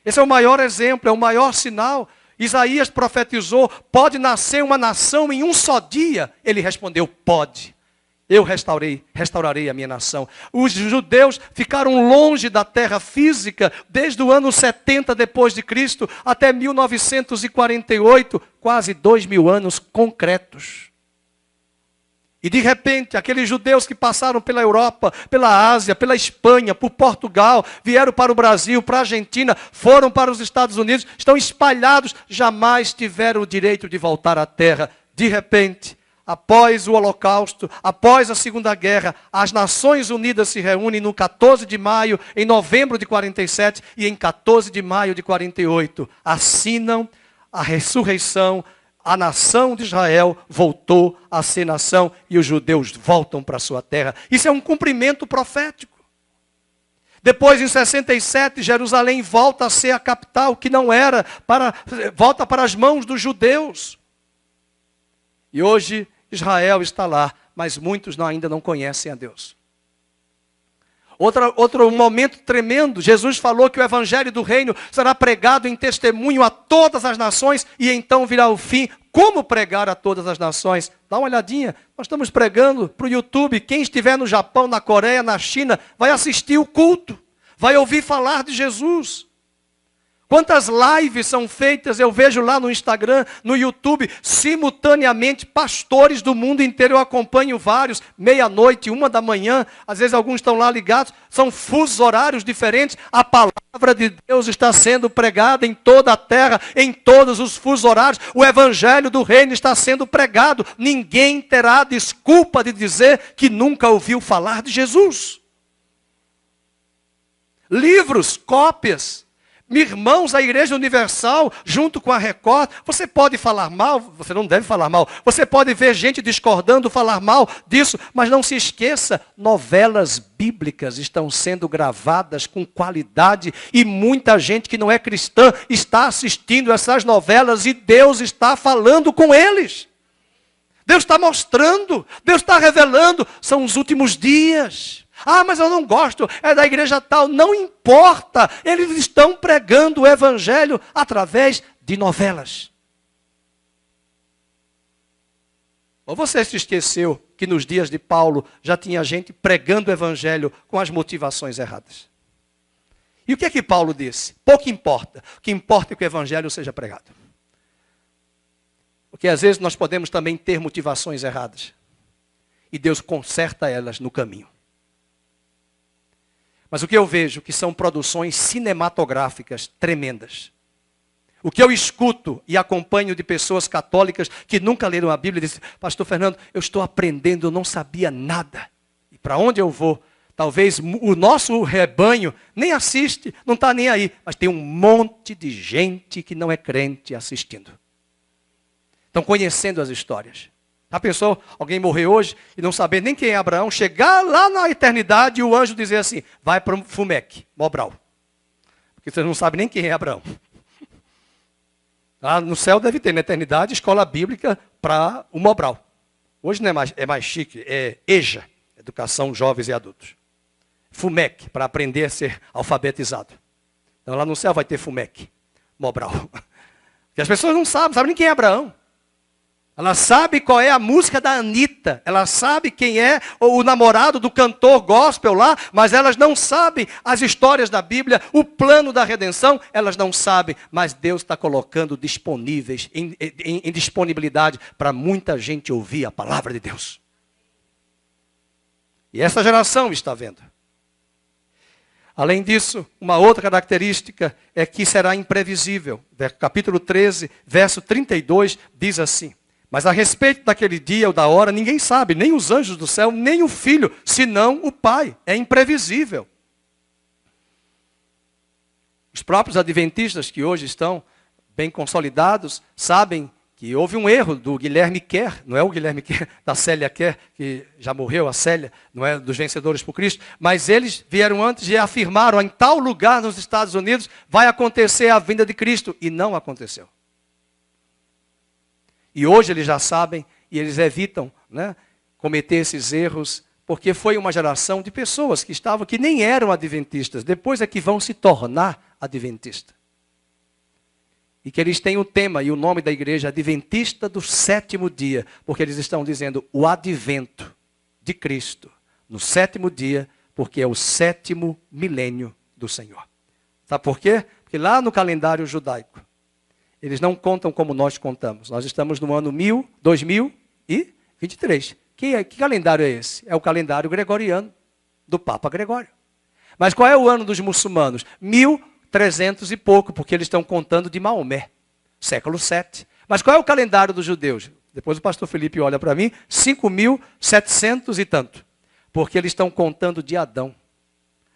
Esse é o maior exemplo, é o maior sinal. Isaías profetizou, pode nascer uma nação em um só dia? Ele respondeu, pode. Eu restaurarei a minha nação. Os judeus ficaram longe da terra física desde o ano 70 depois de Cristo até 1948, quase 2000 anos concretos. E de repente, aqueles judeus que passaram pela Europa, pela Ásia, pela Espanha, por Portugal, vieram para o Brasil, para a Argentina, foram para os Estados Unidos, estão espalhados, jamais tiveram o direito de voltar à terra. De repente, após o Holocausto, após a Segunda Guerra, as Nações Unidas se reúnem no 14 de maio, em novembro de 47 e em 14 de maio de 48, assinam a ressurreição. A nação de Israel voltou a ser nação e os judeus voltam para a sua terra. Isso é um cumprimento profético. Depois, em 67, Jerusalém volta a ser a capital, que não era, volta para as mãos dos judeus. E hoje Israel está lá, mas muitos ainda não conhecem a Deus. Outro momento tremendo, Jesus falou que o evangelho do reino será pregado em testemunho a todas as nações e então virá o fim. Como pregar a todas as nações? Dá uma olhadinha, nós estamos pregando para o YouTube. Quem estiver no Japão, na Coreia, na China, vai assistir o culto, vai ouvir falar de Jesus. Quantas lives são feitas, eu vejo lá no Instagram, no YouTube, simultaneamente, pastores do mundo inteiro, eu acompanho vários, meia-noite, 1h, às vezes alguns estão lá ligados, são fusos horários diferentes, a palavra de Deus está sendo pregada em toda a terra, em todos os fusos horários, o evangelho do reino está sendo pregado, ninguém terá desculpa de dizer que nunca ouviu falar de Jesus. Livros, cópias. Irmãos, a Igreja Universal, junto com a Record, você pode falar mal, você não deve falar mal, você pode ver gente discordando, falar mal disso, mas não se esqueça, novelas bíblicas estão sendo gravadas com qualidade e muita gente que não é cristã está assistindo essas novelas e Deus está falando com eles. Deus está mostrando, Deus está revelando, são os últimos dias. Ah, mas eu não gosto, é da igreja tal. Não importa, eles estão pregando o evangelho através de novelas. Ou você se esqueceu que nos dias de Paulo já tinha gente pregando o evangelho com as motivações erradas? E o que é que Paulo disse? Pouco importa, o que importa é que o evangelho seja pregado. Porque às vezes nós podemos também ter motivações erradas. E Deus conserta elas no caminho. Mas o que eu vejo que são produções cinematográficas tremendas. O que eu escuto e acompanho de pessoas católicas que nunca leram a Bíblia, dizem, pastor Fernando, eu estou aprendendo, eu não sabia nada. E para onde eu vou? Talvez o nosso rebanho nem assiste, não está nem aí. Mas tem um monte de gente que não é crente assistindo. Estão conhecendo as histórias. Já pensou alguém morrer hoje e não saber nem quem é Abraão, chegar lá na eternidade e o anjo dizer assim, vai para o Fumec, Mobral. Porque você não sabe nem quem é Abraão. Lá no céu deve ter, na eternidade, escola bíblica para o Mobral. Hoje não é mais chique, é EJA, Educação Jovens e Adultos. Fumec, para aprender a ser alfabetizado. Então lá no céu vai ter Fumec. Mobral. Porque as pessoas não sabem nem quem é Abraão. Ela sabe qual é a música da Anitta. Ela sabe quem é o namorado do cantor gospel lá, mas elas não sabem as histórias da Bíblia, o plano da redenção, elas não sabem, mas Deus está colocando disponíveis, em disponibilidade para muita gente ouvir a palavra de Deus. E essa geração está vendo. Além disso, uma outra característica é que será imprevisível. Capítulo 13, verso 32, diz assim: mas a respeito daquele dia ou da hora, ninguém sabe, nem os anjos do céu, nem o Filho, senão o Pai. É imprevisível. Os próprios adventistas que hoje estão bem consolidados, sabem que houve um erro do Guilherme Kerr, não é o Guilherme Kerr, da Célia Kerr, que já morreu, a Célia, não é dos Vencedores por Cristo, mas eles vieram antes e afirmaram, em tal lugar nos Estados Unidos, vai acontecer a vinda de Cristo, e não aconteceu. E hoje eles já sabem e eles evitam, né, cometer esses erros, porque foi uma geração de pessoas que nem eram adventistas, depois é que vão se tornar adventistas. E que eles têm o tema e o nome da igreja Adventista do Sétimo Dia, porque eles estão dizendo o advento de Cristo no sétimo dia, porque é o sétimo milênio do Senhor. Sabe por quê? Porque lá no calendário judaico, eles não contam como nós contamos. Nós estamos no ano 2023. Que calendário é esse? É o calendário gregoriano do Papa Gregório. Mas qual é o ano dos muçulmanos? 1300 e pouco, porque eles estão contando de Maomé, século 7. Mas qual é o calendário dos judeus? Depois o pastor Felipe olha para mim, 5700 e tanto. Porque eles estão contando de Adão.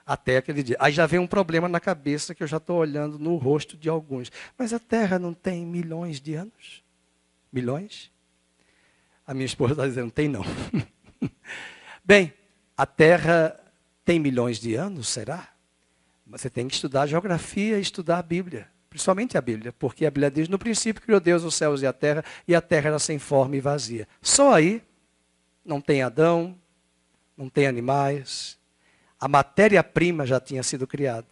Até aquele dia. Aí já vem um problema na cabeça que eu já estou olhando no rosto de alguns. Mas a Terra não tem milhões de anos? Milhões? A minha esposa está dizendo, tem não. Bem, a Terra tem milhões de anos, será? Mas você tem que estudar a geografia e estudar a Bíblia. Principalmente a Bíblia. Porque a Bíblia diz, no princípio criou Deus os céus e a terra era sem forma e vazia. Só aí não tem Adão, não tem animais. A matéria-prima já tinha sido criada.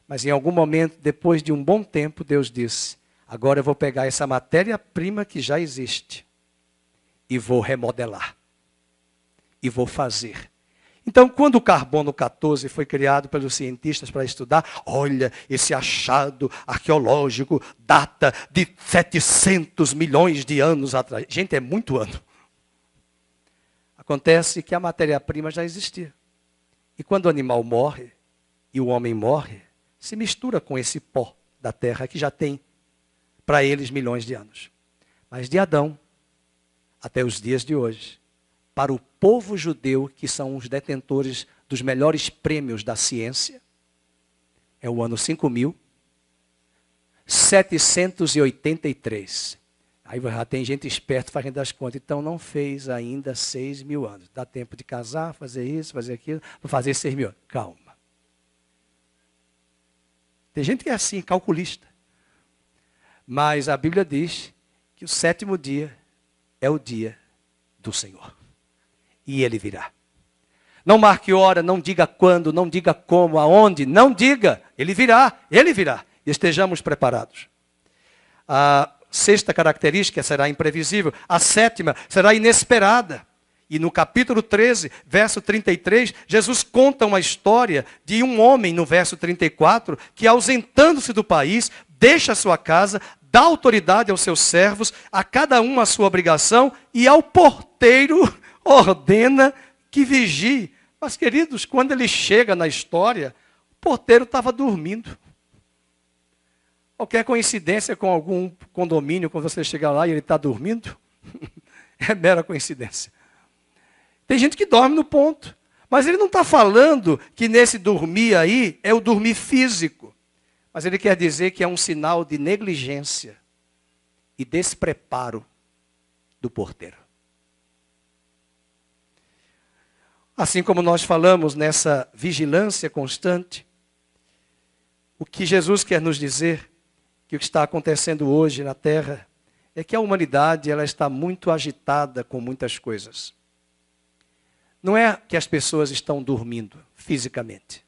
Mas em algum momento, depois de um bom tempo, Deus disse, agora eu vou pegar essa matéria-prima que já existe e vou remodelar. E vou fazer. Então, quando o carbono 14 foi criado pelos cientistas para estudar, olha, esse achado arqueológico data de 700 milhões de anos atrás. Gente, é muito ano. Acontece que a matéria-prima já existia. E quando o animal morre, e o homem morre, se mistura com esse pó da terra que já tem, para eles, milhões de anos. Mas de Adão, até os dias de hoje, para o povo judeu, que são os detentores dos melhores prêmios da ciência, é o ano 5783. Aí já tem gente esperta fazendo as contas. Então não fez ainda 6.000 anos. Dá tempo de casar, fazer isso, fazer aquilo, para fazer 6.000 anos. Calma. Tem gente que é assim, calculista. Mas a Bíblia diz que o sétimo dia é o dia do Senhor. E Ele virá. Não marque hora, não diga quando, não diga como, aonde, não diga. Ele virá, Ele virá. Estejamos preparados. A sexta característica será imprevisível. A sétima será inesperada. E no capítulo 13, verso 33, Jesus conta uma história de um homem, no verso 34, que ausentando-se do país, deixa a sua casa, dá autoridade aos seus servos, a cada um a sua obrigação, e ao porteiro ordena que vigie. Mas, queridos, quando ele chega na história, o porteiro estava dormindo. Qualquer coincidência com algum condomínio, quando você chegar lá e ele está dormindo, é mera coincidência. Tem gente que dorme no ponto. Mas ele não está falando que nesse dormir aí é o dormir físico. Mas ele quer dizer que é um sinal de negligência e despreparo do porteiro. Assim como nós falamos nessa vigilância constante, o que Jesus quer nos dizer, que o que está acontecendo hoje na Terra, é que a humanidade ela está muito agitada com muitas coisas. Não é que as pessoas estão dormindo fisicamente.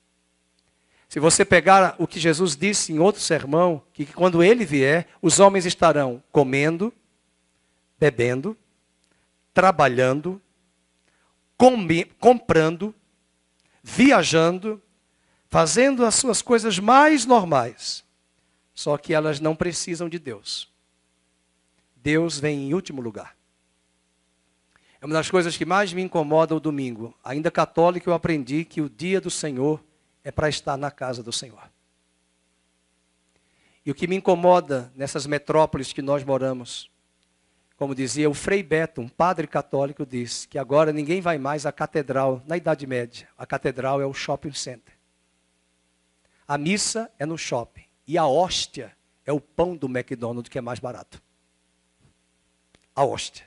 Se você pegar o que Jesus disse em outro sermão, que quando ele vier, os homens estarão comendo, bebendo, trabalhando, comprando, viajando, fazendo as suas coisas mais normais. Só que elas não precisam de Deus. Deus vem em último lugar. É uma das coisas que mais me incomoda o domingo. Ainda católico, eu aprendi que o dia do Senhor é para estar na casa do Senhor. E o que me incomoda nessas metrópoles que nós moramos, como dizia o Frei Beto, um padre católico, disse que agora ninguém vai mais à catedral na Idade Média. A catedral é o shopping center. A missa é no shopping. E a hóstia é o pão do McDonald's, que é mais barato. A hóstia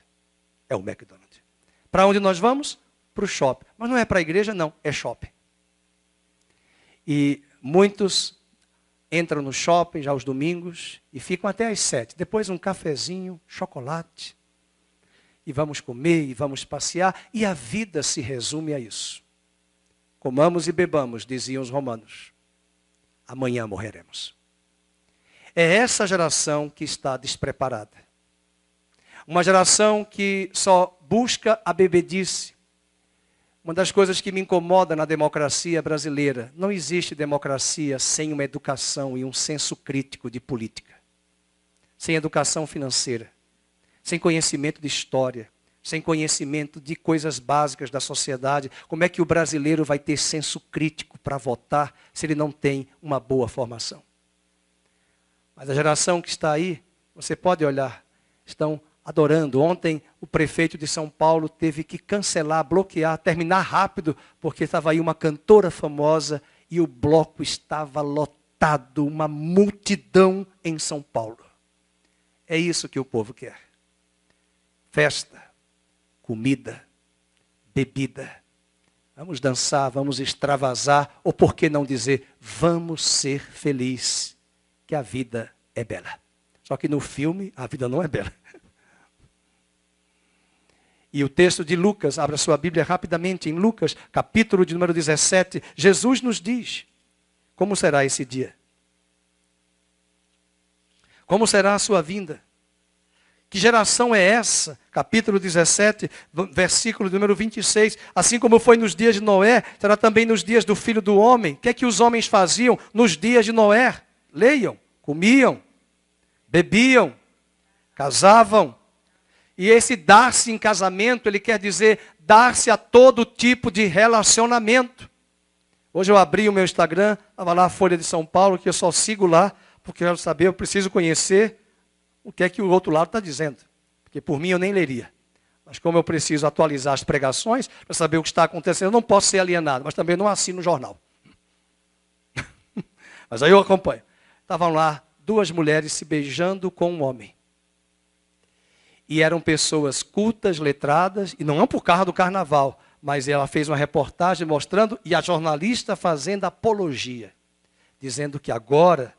é o McDonald's. Para onde nós vamos? Para o shopping. Mas não é para a igreja, não. É shopping. E muitos entram no shopping já aos domingos e ficam até às 7. Depois um cafezinho, chocolate. E vamos comer e vamos passear. E a vida se resume a isso. Comamos e bebamos, diziam os romanos. Amanhã morreremos. É essa geração que está despreparada. Uma geração que só busca a bebedice. Uma das coisas que me incomoda na democracia brasileira, não existe democracia sem uma educação e um senso crítico de política. Sem educação financeira, sem conhecimento de história, sem conhecimento de coisas básicas da sociedade. Como é que o brasileiro vai ter senso crítico para votar se ele não tem uma boa formação? Mas a geração que está aí, você pode olhar, estão adorando. Ontem o prefeito de São Paulo teve que cancelar, bloquear, terminar rápido, porque estava aí uma cantora famosa e o bloco estava lotado, uma multidão em São Paulo. É isso que o povo quer. Festa, comida, bebida. Vamos dançar, vamos extravasar, ou por que não dizer, vamos ser felizes, que a vida é bela. Só que no filme a vida não é bela. E o texto de Lucas, abra sua Bíblia rapidamente, em Lucas, capítulo de número 17, Jesus nos diz, como será esse dia? Como será a sua vinda? Que geração é essa? Capítulo 17, versículo número 26. Assim como foi nos dias de Noé, será também nos dias do Filho do Homem. O que é que os homens faziam nos dias de Noé? Leiam, comiam, bebiam, casavam. E esse dar-se em casamento, ele quer dizer dar-se a todo tipo de relacionamento. Hoje eu abri o meu Instagram, estava lá a Folha de São Paulo, que eu só sigo lá, porque eu quero saber, eu preciso conhecer o que é que o outro lado está dizendo. Porque por mim eu nem leria. Mas como eu preciso atualizar as pregações, para saber o que está acontecendo, eu não posso ser alienado, mas também não assino o jornal. Mas aí eu acompanho. Estavam lá duas mulheres se beijando com um homem. E eram pessoas cultas, letradas, e não é por causa do carnaval, mas ela fez uma reportagem mostrando, e a jornalista fazendo apologia, dizendo que agora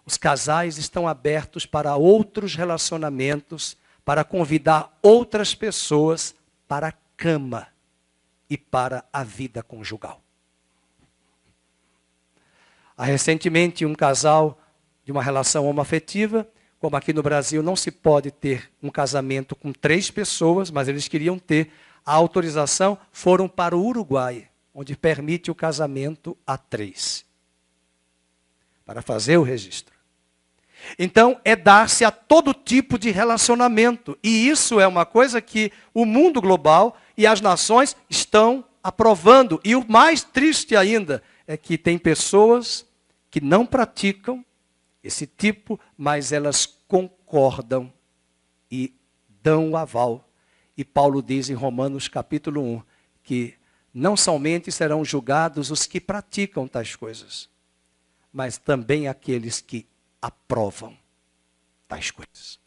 os casais estão abertos para outros relacionamentos, para convidar outras pessoas para a cama e para a vida conjugal. Recentemente, um casal de uma relação homoafetiva, como aqui no Brasil não se pode ter um casamento com 3 pessoas, mas eles queriam ter a autorização, foram para o Uruguai, onde permite o casamento a 3, para fazer o registro. Então, é dar-se a todo tipo de relacionamento. E isso é uma coisa que o mundo global e as nações estão aprovando. E o mais triste ainda é que tem pessoas que não praticam esse tipo, mas elas concordam e dão o aval. E Paulo diz em Romanos capítulo 1, que não somente serão julgados os que praticam tais coisas, mas também aqueles que aprovam tais coisas.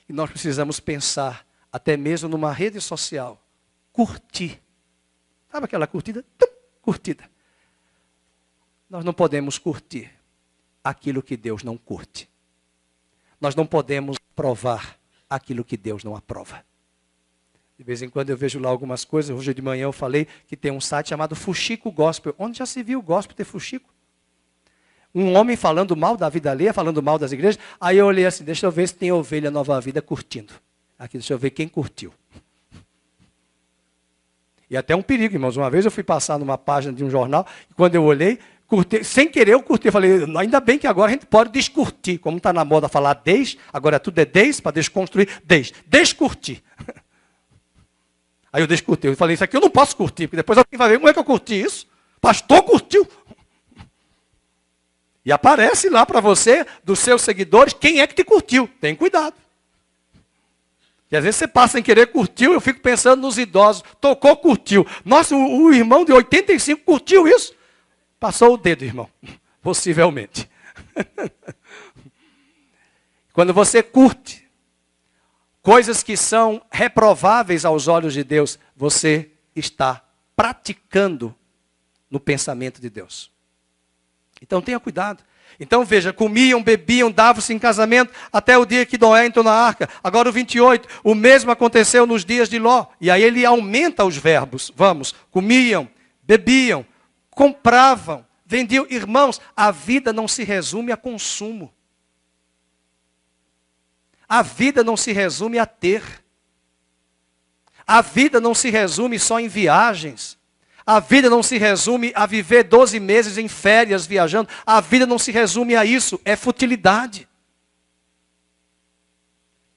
E nós precisamos pensar, até mesmo numa rede social, curtir. Sabe aquela curtida? Curtida. Nós não podemos curtir aquilo que Deus não curte. Nós não podemos aprovar aquilo que Deus não aprova. De vez em quando eu vejo lá algumas coisas. Hoje de manhã eu falei que tem um site chamado Fuxico Gospel. Onde já se viu o gospel ter fuxico? Um homem falando mal da vida alheia, falando mal das igrejas. Aí eu olhei assim, deixa eu ver se tem ovelha Nova Vida curtindo. Aqui, deixa eu ver quem curtiu. E até um perigo, irmãos. Uma vez eu fui passar numa página de um jornal, e quando eu olhei, curti, sem querer eu curti. Eu falei, ainda bem que agora a gente pode descurtir. Como está na moda falar agora tudo é para desconstruir, descurtir. Aí eu descurti. Eu falei, isso aqui eu não posso curtir, porque depois alguém vai ver como é que eu curti isso. Pastor curtiu. E aparece lá para você, dos seus seguidores, quem é que te curtiu. Tem cuidado. E às vezes você passa sem querer, curtiu, eu fico pensando nos idosos. Tocou, curtiu. Nossa, o irmão de 85 curtiu isso. Passou o dedo, irmão. Possivelmente. Quando você curte coisas que são reprováveis aos olhos de Deus, você está praticando no pensamento de Deus. Então tenha cuidado. Então veja, comiam, bebiam, davam-se em casamento, até o dia que Noé entrou na arca. Agora o 28, o mesmo aconteceu nos dias de Ló. E aí ele aumenta os verbos. Vamos, comiam, bebiam, compravam, vendiam. Irmãos, a vida não se resume a consumo. A vida não se resume a ter. A vida não se resume só em viagens. A vida não se resume a viver 12 meses em férias viajando. A vida não se resume a isso, é futilidade.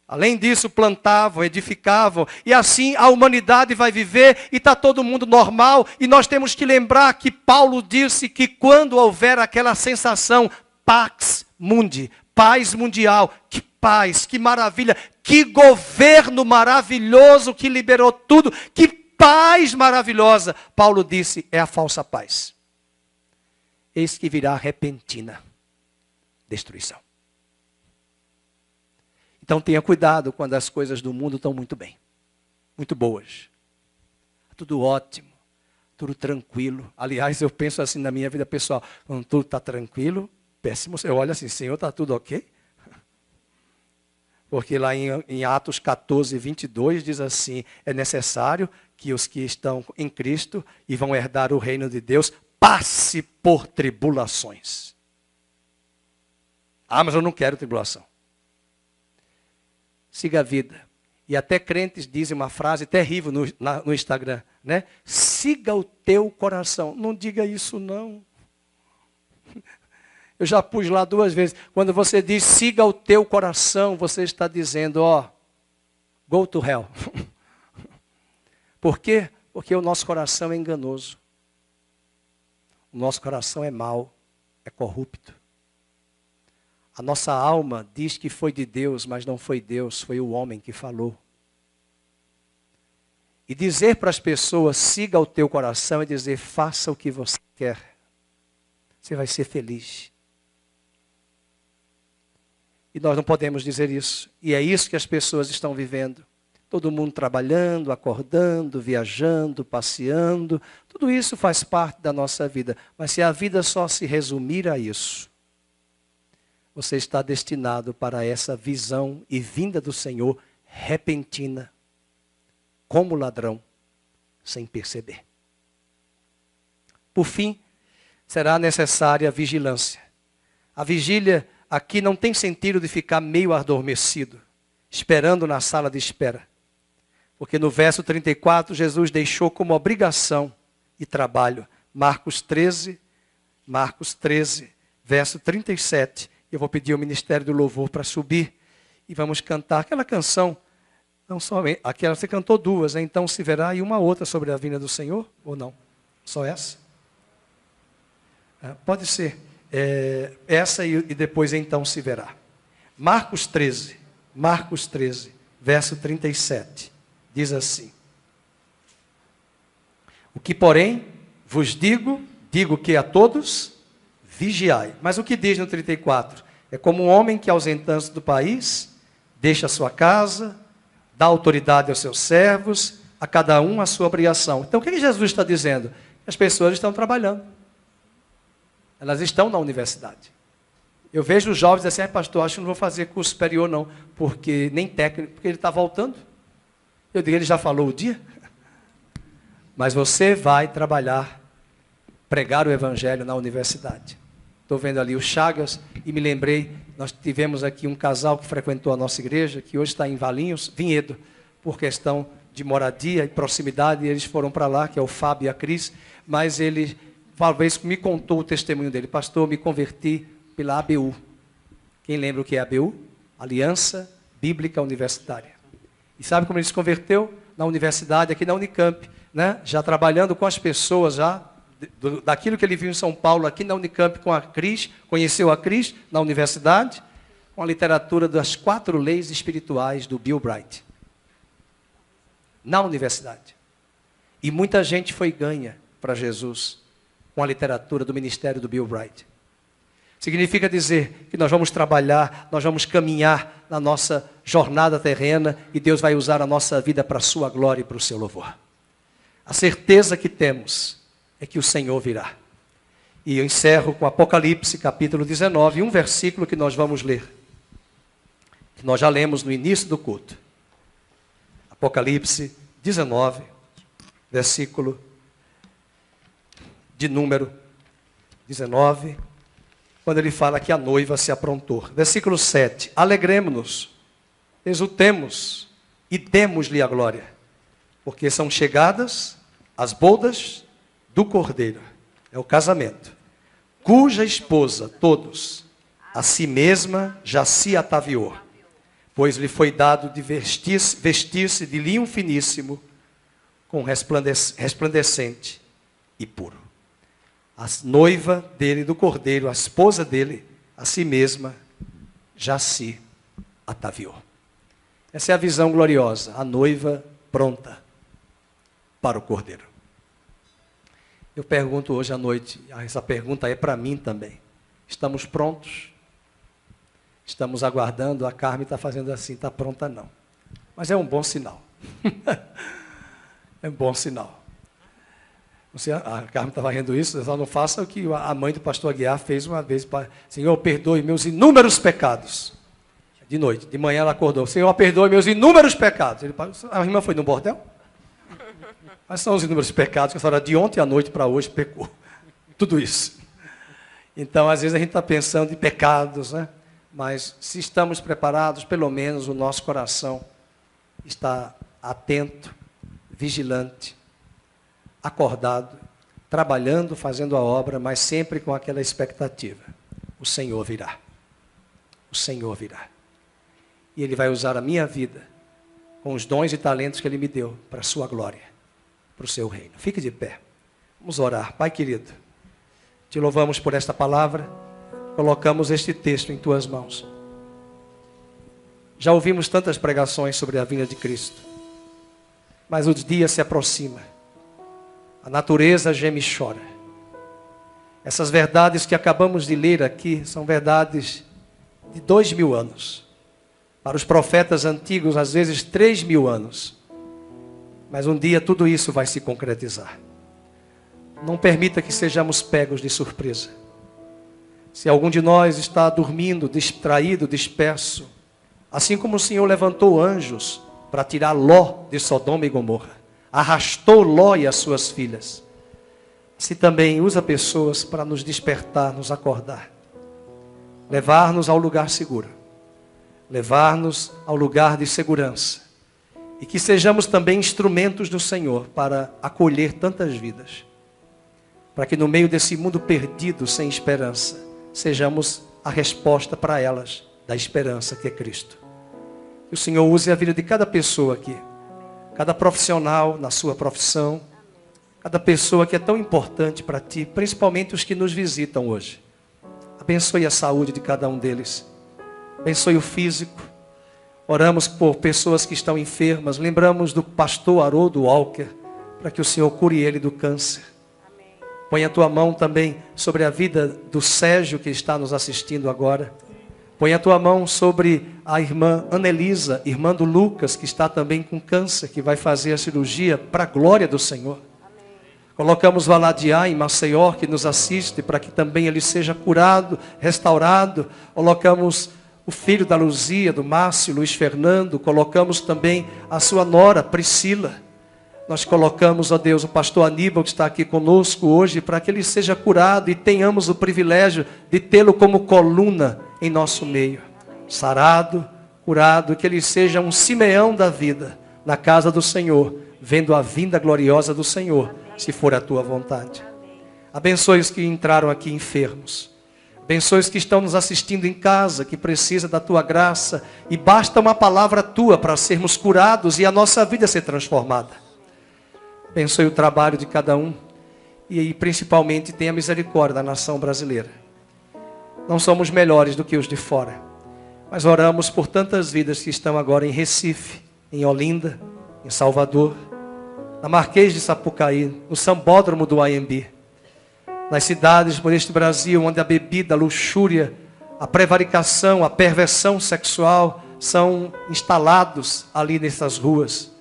Além disso, plantavam, edificavam, e assim a humanidade vai viver e está todo mundo normal. E nós temos que lembrar que Paulo disse que quando houver aquela sensação, pax mundi, paz mundial, que paz, que maravilha, que governo maravilhoso que liberou tudo, que paz maravilhosa. Paulo disse, é a falsa paz. Eis que virá repentina destruição. Então tenha cuidado quando as coisas do mundo estão muito bem, muito boas. Tudo ótimo, tudo tranquilo. Aliás, eu penso assim na minha vida pessoal, quando tudo está tranquilo, péssimo, eu olho assim, Senhor, está tudo ok? Porque lá em Atos 14, 22 diz assim, é necessário que os que estão em Cristo e vão herdar o reino de Deus, passe por tribulações. Ah, mas eu não quero tribulação. Siga a vida. E até crentes dizem uma frase terrível no Instagram, né? Siga o teu coração. Não diga isso não. Eu já pus lá 2 vezes. Quando você diz siga o teu coração, você está dizendo, ó, go to hell. Por quê? Porque o nosso coração é enganoso. O nosso coração é mau, é corrupto. A nossa alma diz que foi de Deus, mas não foi Deus, foi o homem que falou. E dizer para as pessoas, siga o teu coração, é dizer, faça o que você quer. Você vai ser feliz. E nós não podemos dizer isso. E é isso que as pessoas estão vivendo. Todo mundo trabalhando, acordando, viajando, passeando. Tudo isso faz parte da nossa vida. Mas se a vida só se resumir a isso, você está destinado para essa visão e vinda do Senhor repentina, como ladrão, sem perceber. Por fim, será necessária a vigilância. A vigília aqui não tem sentido de ficar meio adormecido, esperando na sala de espera. Porque no verso 34, Jesus deixou como obrigação e trabalho. Marcos 13, verso 37. Eu vou pedir ao Ministério do Louvor para subir e vamos cantar aquela canção. Não só aquela, você cantou 2, né? Então se verá, e uma outra sobre a vinda do Senhor, ou não? Só essa? Pode ser. Essa e depois então se verá. Marcos 13, verso 37. Diz assim: o que, porém, vos digo que a todos vigiai. Mas o que diz no 34? É como um homem que, ausentando-se do país, deixa a sua casa, dá autoridade aos seus servos, a cada um a sua obrigação. Então o que Jesus está dizendo? As pessoas estão trabalhando. Elas estão na universidade. Eu vejo os jovens assim, pastor, acho que não vou fazer curso superior não, porque nem técnico, porque ele está voltando. Eu digo, ele já falou o dia? Mas você vai trabalhar, pregar o evangelho na universidade. Estou vendo ali o Chagas e me lembrei, nós tivemos aqui um casal que frequentou a nossa igreja, que hoje está em Valinhos, Vinhedo, por questão de moradia e proximidade, e eles foram para lá, que é o Fábio e a Cris, mas ele, uma vez, me contou o testemunho dele. Pastor, me converti pela ABU. Quem lembra o que é a ABU? Aliança Bíblica Universitária. E sabe como ele se converteu? Na universidade, aqui na Unicamp, né? Já trabalhando com as pessoas, já daquilo que ele viu em São Paulo, aqui na Unicamp com a Cris, conheceu a Cris na universidade, com a literatura das 4 leis espirituais do Bill Bright. Na universidade. E muita gente foi ganha para Jesus com a literatura do ministério do Bill Bright. Significa dizer que nós vamos trabalhar, nós vamos caminhar na nossa jornada terrena e Deus vai usar a nossa vida para a sua glória e para o seu louvor. A certeza que temos é que o Senhor virá. E eu encerro com Apocalipse, capítulo 19, um versículo que nós vamos ler, que nós já lemos no início do culto. Apocalipse 19, versículo de número 19, quando ele fala que a noiva se aprontou. Versículo 7, alegremo-nos, exultemos e demos-lhe a glória, porque são chegadas as bodas do Cordeiro, é o casamento, cuja esposa, todos, a si mesma já se ataviou, pois lhe foi dado de vestir-se de linho finíssimo, com resplandecente e puro. A noiva dele, do Cordeiro, a esposa dele, a si mesma, já se ataviou. Essa é a visão gloriosa, a noiva pronta para o Cordeiro. Eu pergunto hoje à noite, essa pergunta é para mim também. Estamos prontos? Estamos aguardando, a Carmen está fazendo assim, está pronta não. Mas é um bom sinal. É um bom sinal. Você, a Carmen estava rindo isso, só não faça o que a mãe do pastor Aguiar fez uma vez. Senhor, perdoe meus inúmeros pecados. De noite, de manhã ela acordou. Senhor, perdoe meus inúmeros pecados. A irmã foi no bordel? Mas são os inúmeros pecados que a senhora de ontem à noite para hoje pecou. Tudo isso. Então, às vezes a gente está pensando em pecados, né? Mas se estamos preparados, pelo menos o nosso coração está atento, vigilante, acordado, trabalhando, fazendo a obra, mas sempre com aquela expectativa. O Senhor virá. O Senhor virá. E Ele vai usar a minha vida com os dons e talentos que Ele me deu para a sua glória, para o seu reino. Fique de pé. Vamos orar. Pai querido, te louvamos por esta palavra. Colocamos este texto em tuas mãos. Já ouvimos tantas pregações sobre a vinda de Cristo, mas o dia se aproxima. A natureza geme e chora. Essas verdades que acabamos de ler aqui são verdades de 2000 anos. Para os profetas antigos, às vezes 3000 anos. Mas um dia tudo isso vai se concretizar. Não permita que sejamos pegos de surpresa. Se algum de nós está dormindo, distraído, disperso, assim como o Senhor levantou anjos para tirar Ló de Sodoma e Gomorra, arrastou Ló e as suas filhas, se também usa pessoas para nos despertar, nos acordar, levar-nos ao lugar seguro, levar-nos ao lugar de segurança, e que sejamos também instrumentos do Senhor para acolher tantas vidas, para que no meio desse mundo perdido, sem esperança, sejamos a resposta para elas, da esperança que é Cristo. Que o Senhor use a vida de cada pessoa aqui, cada profissional na sua profissão, cada pessoa que é tão importante para Ti, principalmente os que nos visitam hoje. Abençoe a saúde de cada um deles, abençoe o físico. Oramos por pessoas que estão enfermas, lembramos do pastor Haroldo Walker, para que o Senhor cure ele do câncer. Põe a tua mão também sobre a vida do Sérgio, que está nos assistindo agora. Põe a tua mão sobre a irmã Anelisa, irmã do Lucas, que está também com câncer, que vai fazer a cirurgia para a glória do Senhor. Colocamos Valadiá em Maceió, que nos assiste, para que também ele seja curado, restaurado. Colocamos o filho da Luzia, do Márcio, Luiz Fernando. Colocamos também a sua nora, Priscila. Nós colocamos, ó Deus, o pastor Aníbal que está aqui conosco hoje, para que ele seja curado e tenhamos o privilégio de tê-lo como coluna em nosso meio. Sarado, curado, que ele seja um Simeão da vida na casa do Senhor, vendo a vinda gloriosa do Senhor, se for a tua vontade. Abençoe os que entraram aqui enfermos. Abençoe os que estão nos assistindo em casa, que precisa da tua graça. E basta uma palavra tua para sermos curados e a nossa vida ser transformada. Abençoe o trabalho de cada um. E principalmente tenha misericórdia da nação brasileira. Não somos melhores do que os de fora. Mas oramos por tantas vidas que estão agora em Recife, em Olinda, em Salvador, na Marquês de Sapucaí, no Sambódromo do AMB. Nas cidades por este Brasil, onde a bebida, a luxúria, a prevaricação, a perversão sexual são instalados ali nessas ruas.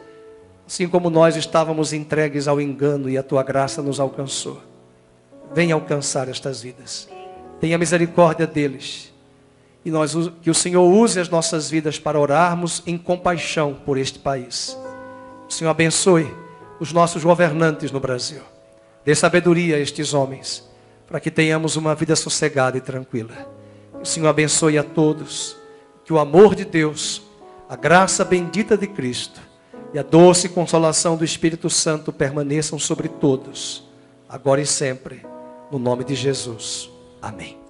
Assim como nós estávamos entregues ao engano e a tua graça nos alcançou. Venha alcançar estas vidas. Tenha misericórdia deles. E que o Senhor use as nossas vidas para orarmos em compaixão por este país. O Senhor abençoe os nossos governantes no Brasil. Dê sabedoria a estes homens, para que tenhamos uma vida sossegada e tranquila. Que o Senhor abençoe a todos. Que o amor de Deus, a graça bendita de Cristo e a doce consolação do Espírito Santo permaneçam sobre todos, agora e sempre, no nome de Jesus. Amém.